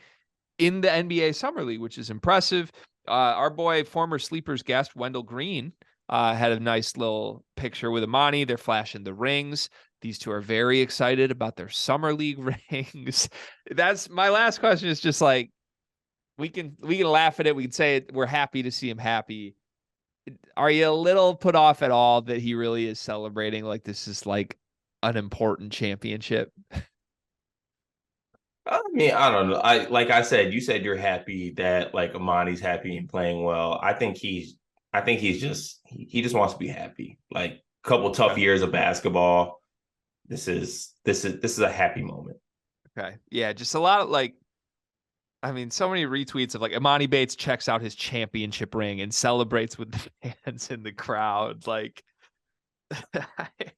in the NBA Summer League, which is impressive. Our boy, former Sleepers guest, Wendell Green, had a nice little picture with Imani. They're flashing the rings. These two are very excited about their Summer League rings. That's my last question is just like, we can laugh at it. We can say it. We're happy to see him happy. Are you a little put off at all that he really is celebrating like this is like an important championship? I mean, I don't know. Like I said, you said you're happy that like Imani's happy and playing well. I think he just wants to be happy. Like a couple tough years of basketball. This is a happy moment. Okay. Yeah, just a lot of like, I mean, so many retweets of like Emoni Bates checks out his championship ring and celebrates with the fans in the crowd. Like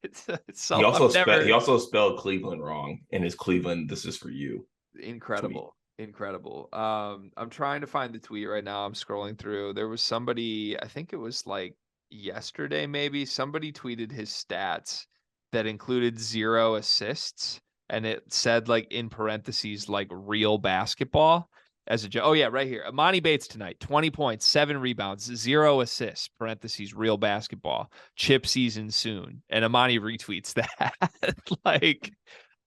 it's so he also spelled Cleveland wrong in his Cleveland. This is for you. Incredible. Tweet. Incredible. I'm trying to find the tweet right now. I'm scrolling through. There was somebody, I think it was like yesterday, maybe somebody tweeted his stats that included 0 assists. And it said like in parentheses, like real basketball as a joke. Oh yeah, right here. Emoni Bates tonight, 20 points, 7 rebounds, 0 assists, parentheses, real basketball, chip season soon. And Imani retweets that. Like,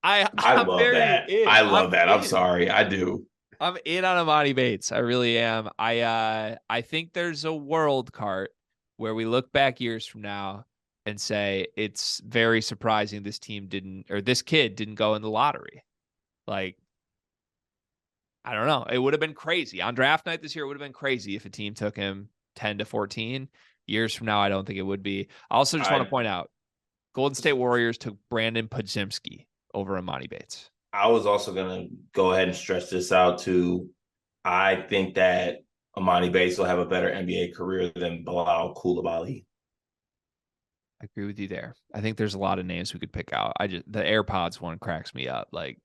I love that. I love that. I'm sorry. I do. I'm in on Emoni Bates. I really am. I think there's a world cart where we look back years from now and say it's very surprising this kid didn't go in the lottery. Like, I don't know. It would have been crazy. On draft night this year, it would have been crazy if a team took him 10 to 14. Years from now, I don't think it would be. I also just want to point out, Golden State Warriors took Brandon Podziemski over Emoni Bates. I was also going to go ahead and stretch this out to, I think that Emoni Bates will have a better NBA career than Bilal Coulibaly. I agree with you there. I think there's a lot of names we could pick out. The AirPods one cracks me up. Like,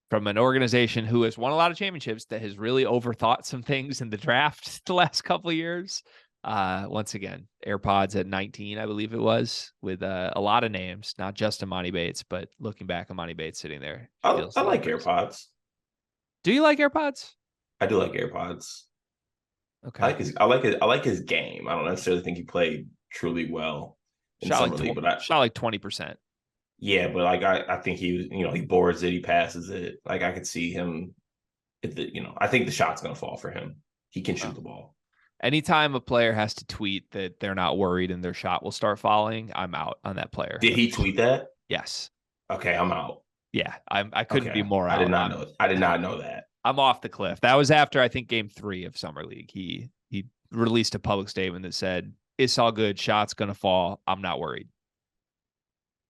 from an organization who has won a lot of championships that has really overthought some things in the draft the last couple of years. Once again, AirPods at 19, I believe it was, with a lot of names, not just Emoni Bates, but looking back, Emoni Bates sitting there. I like AirPods. Do you like AirPods? I do like AirPods. Okay. I like his game. I don't necessarily think he played truly well in summer league, but shot like 20%. yeah, but like I think he, he boards it, he passes it. Like I could see him. I think the shot's gonna fall for him. He can shoot the ball. Anytime a player has to tweet that they're not worried and their shot will start falling, I'm out on that player. Did he tweet that? Yes. Okay, I'm out. Yeah, I couldn't be more out. I did not know that. I'm off the cliff. That was after I think game 3 of summer league. He released a public statement that said, "It's all good. Shot's gonna fall. I'm not worried."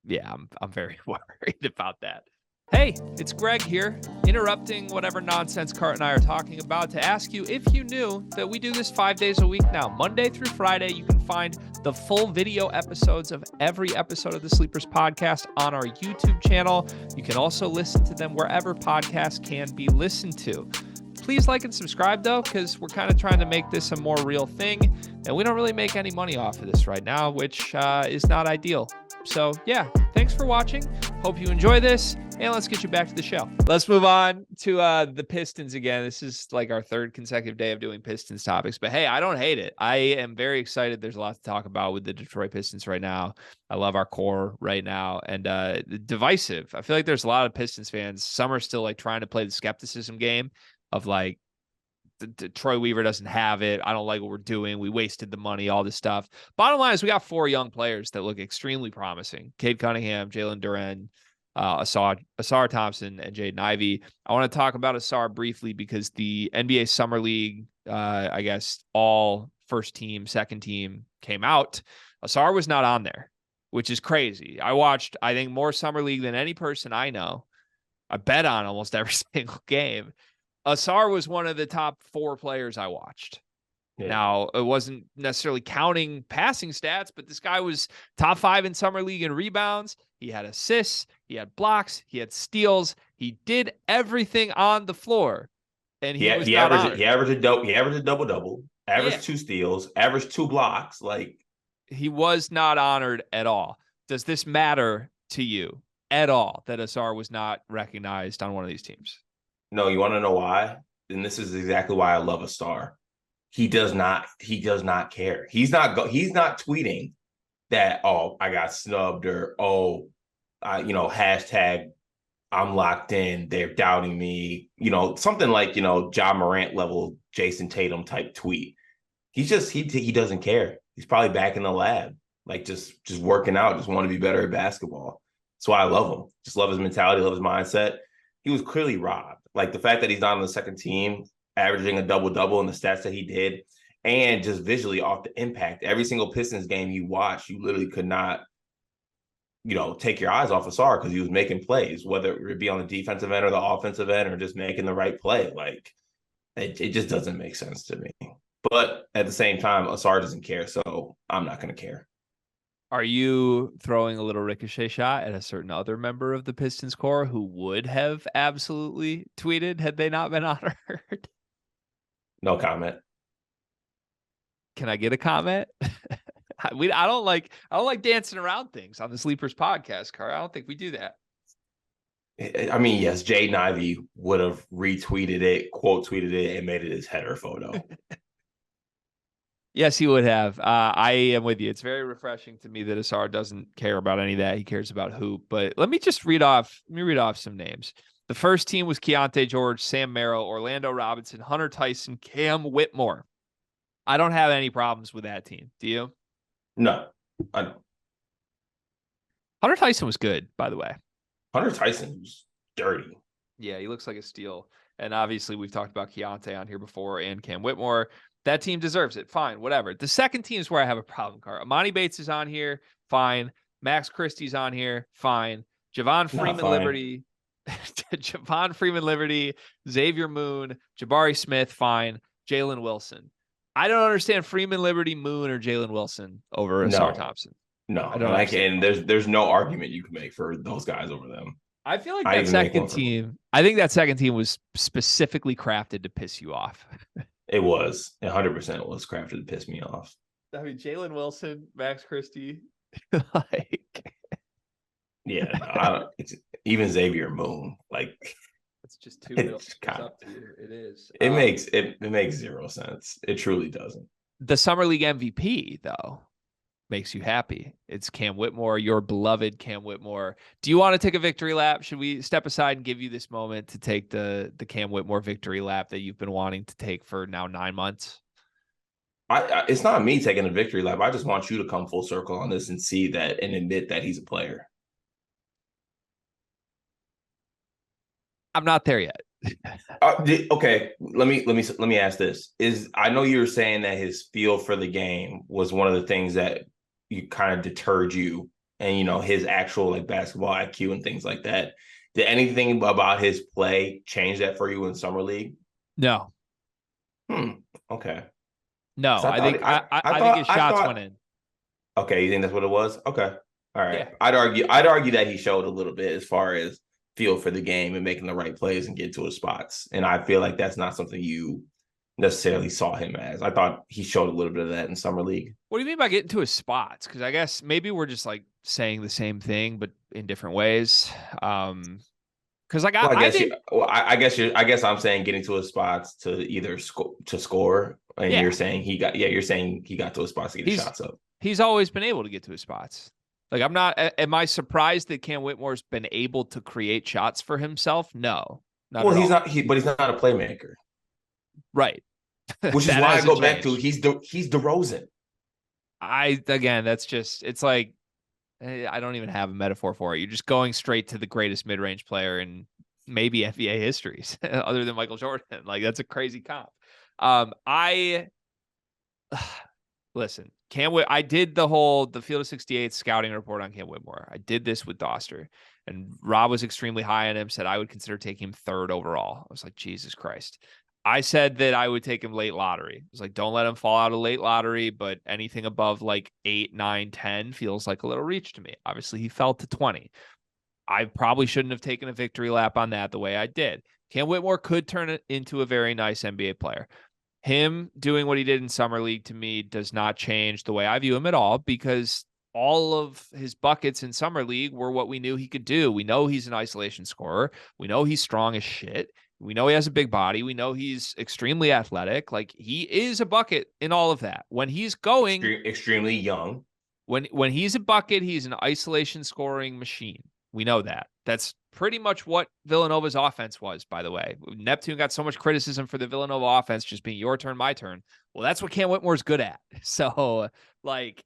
Yeah, I'm very worried about that. Hey, it's Greg here, interrupting whatever nonsense Cart and I are talking about to ask you if you knew that we do this 5 days a week now. Monday through Friday, you can find the full video episodes of every episode of the Sleepers podcast on our YouTube channel. You can also listen to them wherever podcasts can be listened to. Please like and subscribe, though, because we're kind of trying to make this a more real thing, and we don't really make any money off of this right now, which is not ideal. So, yeah, thanks for watching. Hope you enjoy this, and let's get you back to the show. Let's move on to the Pistons again. This is like our 3rd consecutive day of doing Pistons topics, but hey, I don't hate it. I am very excited. There's a lot to talk about with the Detroit Pistons right now. I love our core right now, and divisive. I feel like there's a lot of Pistons fans. Some are still like trying to play the skepticism game of like, Troy Weaver doesn't have it. I don't like what we're doing. We wasted the money, all this stuff. Bottom line is we got 4 young players that look extremely promising. Cade Cunningham, Jalen Duren, Ausar Thompson, and Jaden Ivey. I want to talk about Ausar briefly because the NBA Summer League, I guess, all first team, second team came out. Ausar was not on there, which is crazy. I watched, I think, more Summer League than any person I know. I bet on almost every single game. Ausar was one of the top 4 players I watched. Yeah. Now, it wasn't necessarily counting passing stats, but this guy was top 5 in summer league in rebounds. He had assists, he had blocks, he had steals. He did everything on the floor. And he averaged a double-double, averaged 2 steals, averaged 2 blocks. Like, he was not honored at all. Does this matter to you at all that Ausar was not recognized on one of these teams? No, you want to know why? And this is exactly why I love Ausar. He does not care. He's not tweeting that, oh, I got snubbed, or hashtag I'm locked in, they're doubting me, something like, Ja Morant level Jason Tatum type tweet. He's just he doesn't care. He's probably back in the lab, like just working out, just want to be better at basketball. That's why I love him. Just love his mentality, love his mindset. He was clearly robbed. Like the fact that he's not on the second team, averaging a double-double in the stats that he did, and just visually off the impact. Every single Pistons game you watched, you literally could not, take your eyes off Ausar because he was making plays, whether it be on the defensive end or the offensive end or just making the right play. Like, it just doesn't make sense to me. But at the same time, Ausar doesn't care, so I'm not going to care. Are you throwing a little ricochet shot at a certain other member of the Pistons core who would have absolutely tweeted had they not been honored? No comment. Can I get a comment? I don't like dancing around things on the Sleepers podcast, Car. I don't think we do that. I mean, yes, Jaden Ivey would have retweeted it, quote tweeted it, and made it his header photo. Yes, he would have. I am with you. It's very refreshing to me that Ausar doesn't care about any of that. He cares about hoop. But let me read off some names. The first team was Keontae George, Sam Merrill, Orlando Robinson, Hunter Tyson, Cam Whitmore. I don't have any problems with that team. Do you? No, I don't. Hunter Tyson was good, by the way. Hunter Tyson was dirty. Yeah, he looks like a steal. And obviously, we've talked about Keontae on here before and Cam Whitmore. That team deserves it. Fine, whatever. The second team is where I have a problem, Car. Imani Bates is on here. Fine. Max Christie's on here. Fine. Javon Freeman Liberty, Xavier Moon, Jabari Smith. Fine. Jalen Wilson. I don't understand Freeman Liberty, Moon, or Jalen Wilson over Ausar Thompson. No, I don't like it. And there's no argument you can make for those guys over them. I feel like that second team, I think that second team was specifically crafted to piss you off. It was 100% was crafted to piss me off. I mean, Jalen Wilson, Max Christie, yeah, even Xavier Moon, like It's just two middle It's fingers up to you. It is. It makes zero sense. It truly doesn't. The Summer League MVP, though, makes you happy. It's Cam Whitmore, your beloved Cam Whitmore. Do you want to take a victory lap? Should we step aside and give you this moment to take the Cam Whitmore victory lap that you've been wanting to take for now 9 months? It's not me taking a victory lap. I just want you to come full circle on this and see that and admit that he's a player. I'm not there yet. Okay, let me ask this. I know you were saying that his feel for the game was one of the things that you kind of deterred you, and his actual like basketball IQ and things like that. Did anything about his play change that for you in summer league? No. Okay. No, I think his shots went in. Okay, you think that's what it was? Okay. All right. Yeah. I'd argue that he showed a little bit as far as feel for the game and making the right plays and get to his spots. And I feel like that's not something you necessarily saw him as. I thought he showed a little bit of that in summer league. What do you mean by getting to his spots? Because I guess maybe we're just like saying the same thing, but in different ways. Because like I guess I'm saying getting to his spots to either score, and you're saying he got to his spots to get his shots up. He's always been able to get to his spots. Like am I surprised that Cam Whitmore's been able to create shots for himself? No. He's not a playmaker. Right. Which is why I go back to he's DeRozan. It's like I don't even have a metaphor for it. You're just going straight to the greatest mid-range player in maybe NBA histories other than Michael Jordan. Like that's a crazy comp. Listen, I did the Field of 68 scouting report on Cam Whitmore. I did this with Doster, and Rob was extremely high on him, said I would consider taking him 3rd overall. I was like, Jesus Christ. I said that I would take him late lottery. I was like, don't let him fall out of late lottery, but anything above like 8, 9, 10 feels like a little reach to me. Obviously, he fell to 20. I probably shouldn't have taken a victory lap on that the way I did. Cam Whitmore could turn it into a very nice NBA player. Him doing what he did in summer league to me does not change the way I view him at all, because all of his buckets in summer league were what we knew he could do. We know he's an isolation scorer. We know he's strong as shit. We know he has a big body. We know he's extremely athletic. Like he is a bucket in all of that. When he's going extremely young, when he's a bucket, he's an isolation scoring machine. We know that. That's pretty much what Villanova's offense was, by the way. Neptune got so much criticism for the Villanova offense just being your turn, my turn. Well, that's what Cam Whitmore's good at. So, like,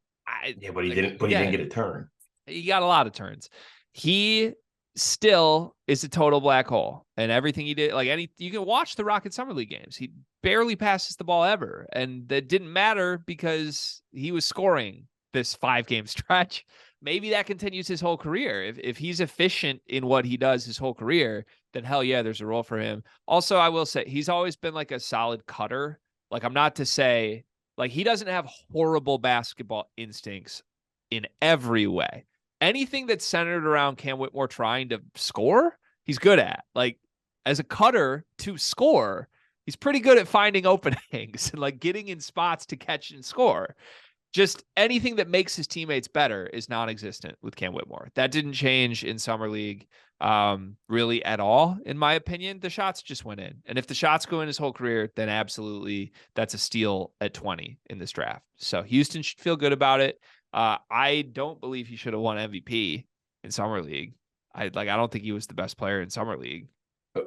but he didn't get a turn. He got a lot of turns. He still is a total black hole, and everything he did, you can watch the Rocket Summer League games. He barely passes the ball ever, and that didn't matter because he was scoring this 5-game stretch. Maybe that continues his whole career. If he's efficient in what he does his whole career, then hell yeah, there's a role for him. Also, I will say he's always been like a solid cutter. Like I'm not to say like he doesn't have horrible basketball instincts in every way. Anything that's centered around Cam Whitmore trying to score, he's good at. Like as a cutter to score, he's pretty good at finding openings and like getting in spots to catch and score. Just anything that makes his teammates better is non-existent with Cam Whitmore. That didn't change in summer league really at all, in my opinion. The shots just went in. And if the shots go in his whole career, then absolutely that's a steal at 20 in this draft. So Houston should feel good about it. I don't believe he should have won MVP in summer league. I don't think he was the best player in summer league.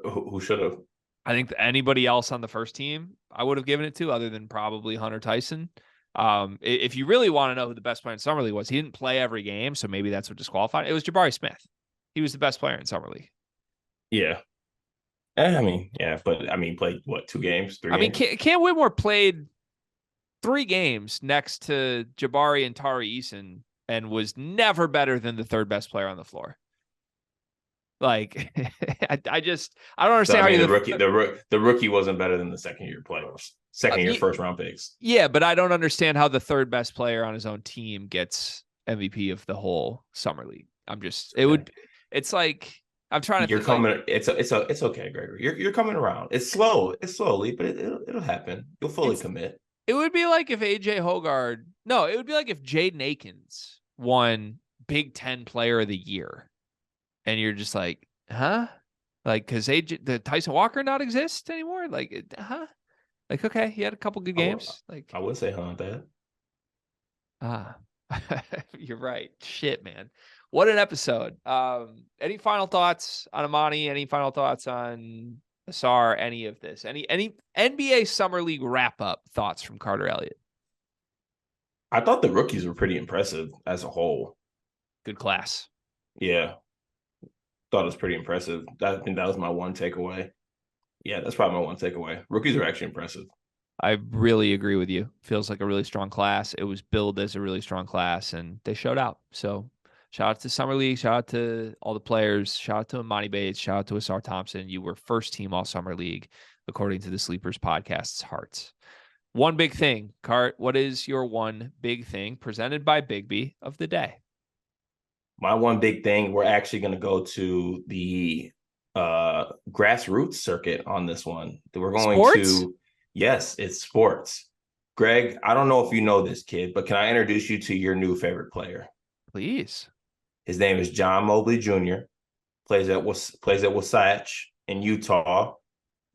Who should have? I think anybody else on the first team I would have given it to, other than probably Hunter Tyson. If you really want to know who the best player in summer league was, he didn't play every game, so maybe that's what disqualified. It was Jabari Smith. He was the best player in summer league. Yeah. Played what, 2 games, 3 games? Cam Whitmore played 3 games next to Jabari and Tari Eason and was never better than the 3rd best player on the floor. Like, I don't understand the rookie wasn't better than the second-year players, second-year first-round picks. Yeah, but I don't understand how the 3rd best player on his own team gets MVP of the whole summer league. It's like I'm trying to. You're coming. It's okay, Gregory. You're coming around. It's slowly, but it'll happen. You'll fully commit. It would be like if it would be like if Jaden Akins won Big Ten Player of the Year. And you're just like, huh? Like, because the Tyson Walker not exist anymore? Like, Like, okay, he had a couple good games. Like, I would say that. ah, you're right. Shit, man. What an episode. Any final thoughts on Imani? Any final thoughts on Ausar? Any of this? Any NBA Summer League wrap up thoughts from Carter Elliott? I thought the rookies were pretty impressive as a whole. Good class. Yeah. Thought it was pretty impressive. I think that was my one takeaway. Yeah, that's probably my one takeaway. Rookies are actually impressive. I really agree with you. Feels like a really strong class. It was billed as a really strong class, and they showed out. So shout out to Summer League. Shout out to all the players. Shout out to Emoni Bates. Shout out to Ausar Thompson. You were first team all Summer League, according to the Sleepers Podcast's Hearts. One big thing, Cart. What is your one big thing presented by Bigby of the day? My one big thing, we're actually going to go to the grassroots circuit on this one. We're going to, yes, it's sports. Greg, I don't know if you know this kid, but can I introduce you to your new favorite player? Please. His name is John Mobley Jr. Plays at Wasatch in Utah.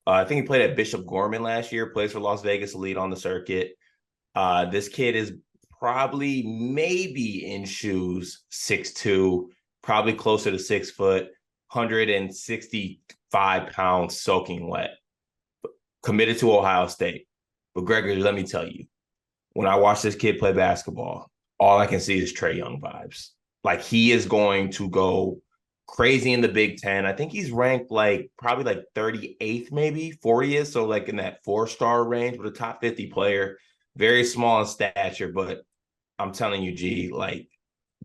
I think he played at Bishop Gorman last year. Plays for Las Vegas Elite on the circuit. This kid is probably maybe in shoes 6'2", probably closer to 6 foot, 165 pounds soaking wet. Committed to Ohio State. But Gregory, let me tell you, when I watch this kid play basketball, all I can see is Trae Young vibes. Like, he is going to go crazy in the Big Ten. I think he's ranked probably 38th, maybe 40th. So like in that 4-star range, with a top 50 player, very small in stature. But I'm telling you, G, like,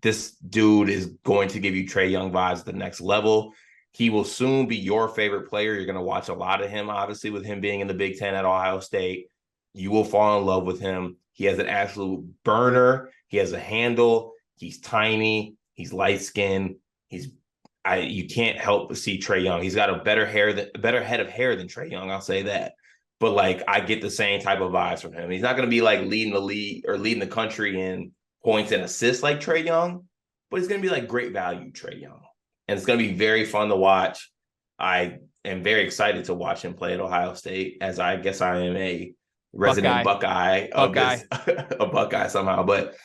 this dude is going to give you Trae Young vibes at the next level. He will soon be your favorite player. You're going to watch a lot of him, obviously, with him being in the Big Ten at Ohio State. You will fall in love with him. He has an absolute burner. He has a handle. He's tiny. He's light-skinned. You can't help but see Trae Young. He's got a better head of hair than Trae Young. I'll say that. But like, I get the same type of vibes from him. He's not going to be like leading the league or leading the country in points and assists like Trae Young, but he's going to be like great value Trae Young. And it's going to be very fun to watch. I am very excited to watch him play at Ohio State, as I guess I am a resident Buckeye of this, a Buckeye somehow. But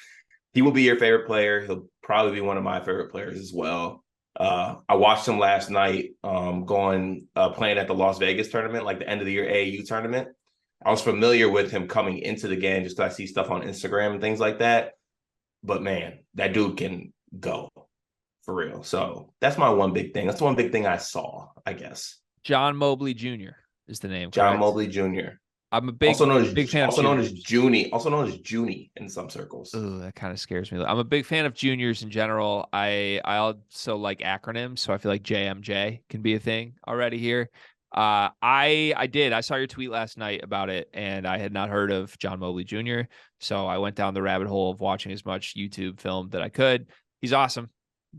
he will be your favorite player. He'll probably be one of my favorite players as well. I watched him last night playing at the Las Vegas tournament, like the end of the year AAU tournament. I was familiar with him coming into the game just because I see stuff on Instagram and things like that. But man, that dude can go for real. So that's my one big thing. That's the one big thing I saw, I guess. John Mobley Jr. is the name. John correct? Mobley Jr. I'm a big fan of Junie, also known as Junie in some circles. Oh, that kind of scares me. I'm a big fan of juniors in general. I also like acronyms, so I feel like JMJ can be a thing already here. I saw your tweet last night about it, and I had not heard of John Mobley Jr., so I went down the rabbit hole of watching as much YouTube film that I could. He's awesome.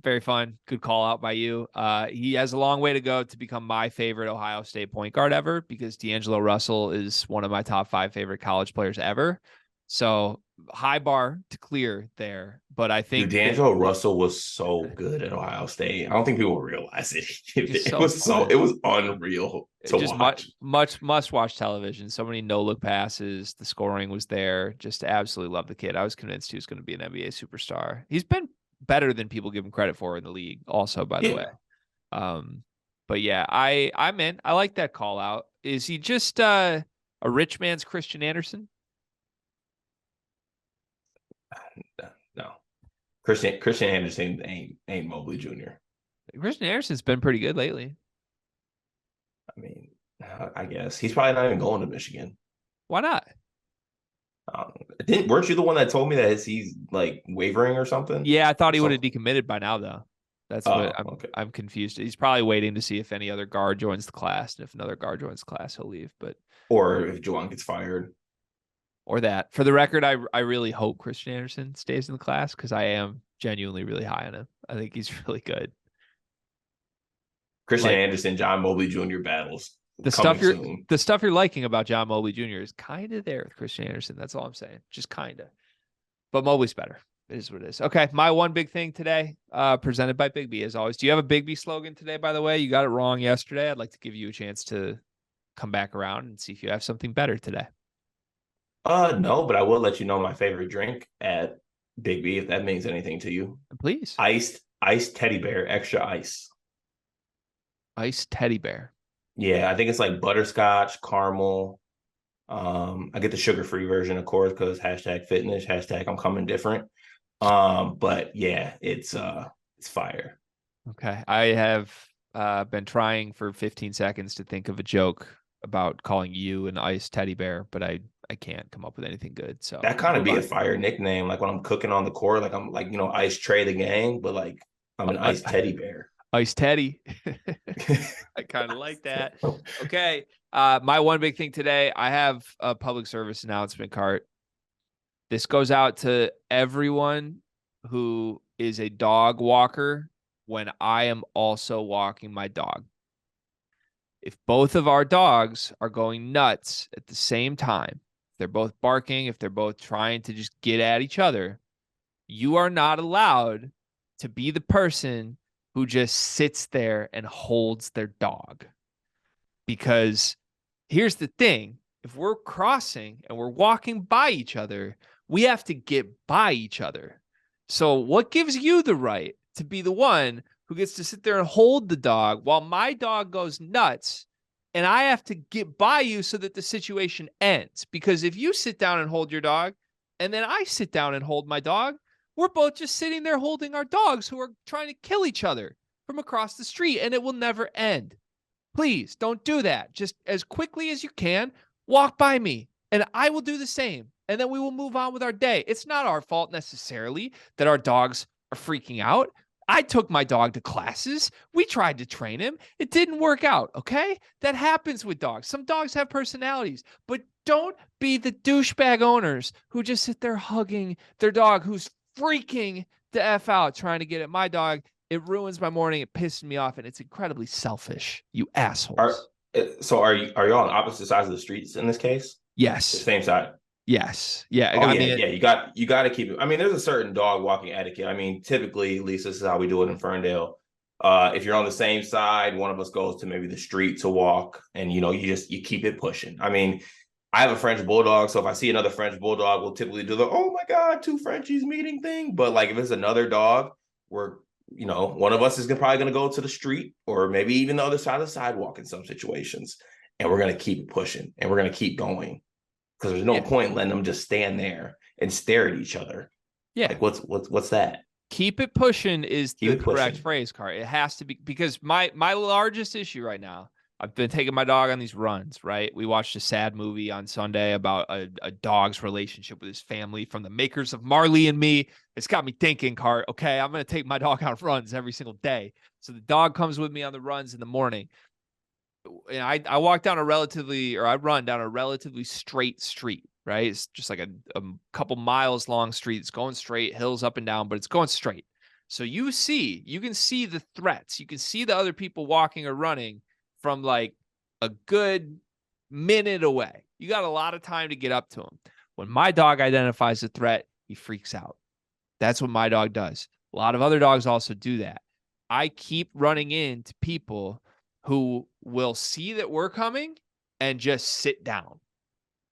Very fun. Good call out by you. He has a long way to go to become my favorite Ohio State point guard ever, because D'Angelo Russell is one of my top 5 favorite college players ever. So high bar to clear there. But I think D'Angelo Russell was so good at Ohio State. I don't think people realize it. It was unreal to watch. Much must-watch television. So many no-look passes. The scoring was there. Just absolutely love the kid. I was convinced he was going to be an NBA superstar. He's been better than people give him credit for in the league also, by the way. But yeah, I'm in. I like that call out. Is he just a rich man's Christian Anderson? No. Christian Anderson ain't Mobley Jr. Christian Anderson's been pretty good lately. I mean, I guess he's probably not even going to Michigan. Why not? Weren't you the one that told me that he's like wavering or something? Yeah, I thought he would have decommitted by now, though. That's what okay. I'm confused. He's probably waiting to see if any other guard joins the class, and if another guard joins the class, he'll leave. Or if Juwan gets fired, or that. For the record, I really hope Christian Anderson stays in the class, because I am genuinely really high on him. I think he's really good. Christian Anderson, John Mobley Jr. battles. The stuff you're liking about John Mobley Jr. is kind of there with Christian Anderson. That's all I'm saying. Just kind of. But Mobley's better. It is what it is. Okay, my one big thing today, presented by Big B as always. Do you have a Big B slogan today, by the way? You got it wrong yesterday. I'd like to give you a chance to come back around and see if you have something better today. No, but I will let you know my favorite drink at Big B if that means anything to you. Please. Iced teddy bear, extra ice. Iced teddy bear. Yeah, I think it's like butterscotch, caramel. I get the sugar-free version, of course, because #fitness, I'm coming different. But yeah, it's fire. Okay. I have been trying for 15 seconds to think of a joke about calling you an iced teddy bear, but I can't come up with anything good. So That kind of be a fire nickname. Like when I'm cooking on the court, like I'm like, Ice Tray the gang, but like I'm an iced teddy bear. Iced Teddy. I kind of like that. Okay. My one big thing today, I have a public service announcement cart. This goes out to everyone who is a dog walker when I am also walking my dog. If both of our dogs are going nuts at the same time, if they're both barking, if they're both trying to just get at each other, you are not allowed to be the person who just sits there and holds their dog. Because here's the thing, if we're crossing and we're walking by each other, we have to get by each other. So what gives you the right to be the one who gets to sit there and hold the dog while my dog goes nuts and I have to get by you so that the situation ends? Because if you sit down and hold your dog and then I sit down and hold my dog, we're both just sitting there holding our dogs who are trying to kill each other from across the street, and it will never end. Please don't do that. Just as quickly as you can, walk by me, and I will do the same. And then we will move on with our day. It's not our fault necessarily that our dogs are freaking out. I took my dog to classes. We tried to train him. It didn't work out, okay? That happens with dogs. Some dogs have personalities, but don't be the douchebag owners who just sit there hugging their dog who's freaking the F out trying to get at my dog. It ruins my morning. It pisses me off, and it's incredibly selfish. You assholes. Are you on opposite sides of the streets in this case? Yes. The same side. Yes. Yeah. Oh, yeah. You got to keep it. I mean, there's a certain dog walking etiquette. I mean, typically, at least this is how we do it in Ferndale. If you're on the same side, one of us goes to maybe the street to walk, and you keep it pushing. I mean, I have a French bulldog, so if I see another French bulldog, we'll typically do the "oh my god, two Frenchies meeting" thing. But like if it's another dog, one of us is probably going to go to the street or maybe even the other side of the sidewalk in some situations, and we're going to keep pushing and we're going to keep going because there's no point letting them just stand there and stare at each other. Yeah, like what's that? Keep it pushing is the correct phrase, Car. It has to be, because my largest issue right now, I've been taking my dog on these runs, right? We watched a sad movie on Sunday about a dog's relationship with his family from the makers of Marley and Me. It's got me thinking, Cart, okay, I'm going to take my dog on runs every single day. So the dog comes with me on the runs in the morning. And I run down a relatively straight street, right? It's just like a couple miles long street. It's going straight, hills up and down, but it's going straight. So you can see the threats. You can see the other people walking or running from like a good minute away. You got a lot of time to get up to him. When my dog identifies a threat, he freaks out. That's what my dog does. A lot of other dogs also do that. I keep running into people who will see that we're coming and just sit down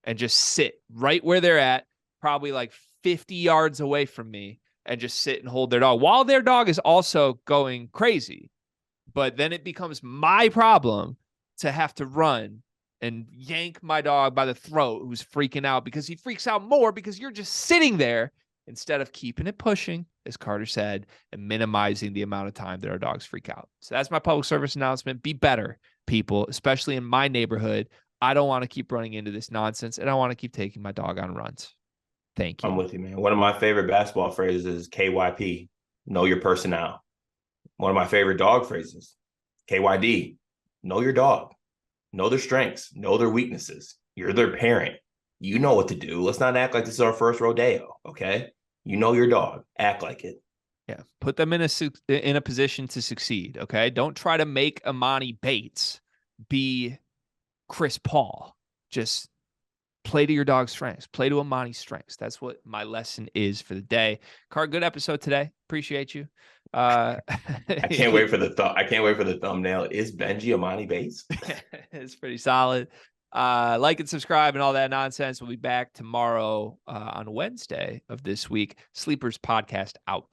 and just sit right where they're at, probably like 50 yards away from me, and just sit and hold their dog while their dog is also going crazy. But then it becomes my problem to have to run and yank my dog by the throat who's freaking out, because he freaks out more because you're just sitting there instead of keeping it pushing, as Carter said, and minimizing the amount of time that our dogs freak out. So that's my public service announcement. Be better, people, especially in my neighborhood. I don't want to keep running into this nonsense, and I want to keep taking my dog on runs. Thank you. I'm with you, man. One of my favorite basketball phrases is KYP, know your personnel. One of my favorite dog phrases, KYD, know your dog, know their strengths, know their weaknesses. You're their parent. You know what to do. Let's not act like this is our first rodeo, okay? You know your dog. Act like it. Yeah, put them in a position to succeed, okay? Don't try to make Emoni Bates be Chris Paul. Just play to your dog's strengths, play to Imani's strengths. That's what my lesson is for the day. Car, good episode today. Appreciate you. I can't wait for the thumbnail. Is Benji Emoni Bates? It's pretty solid. Like and subscribe and all that nonsense. We'll be back tomorrow on Wednesday of this week. Sleepers podcast out.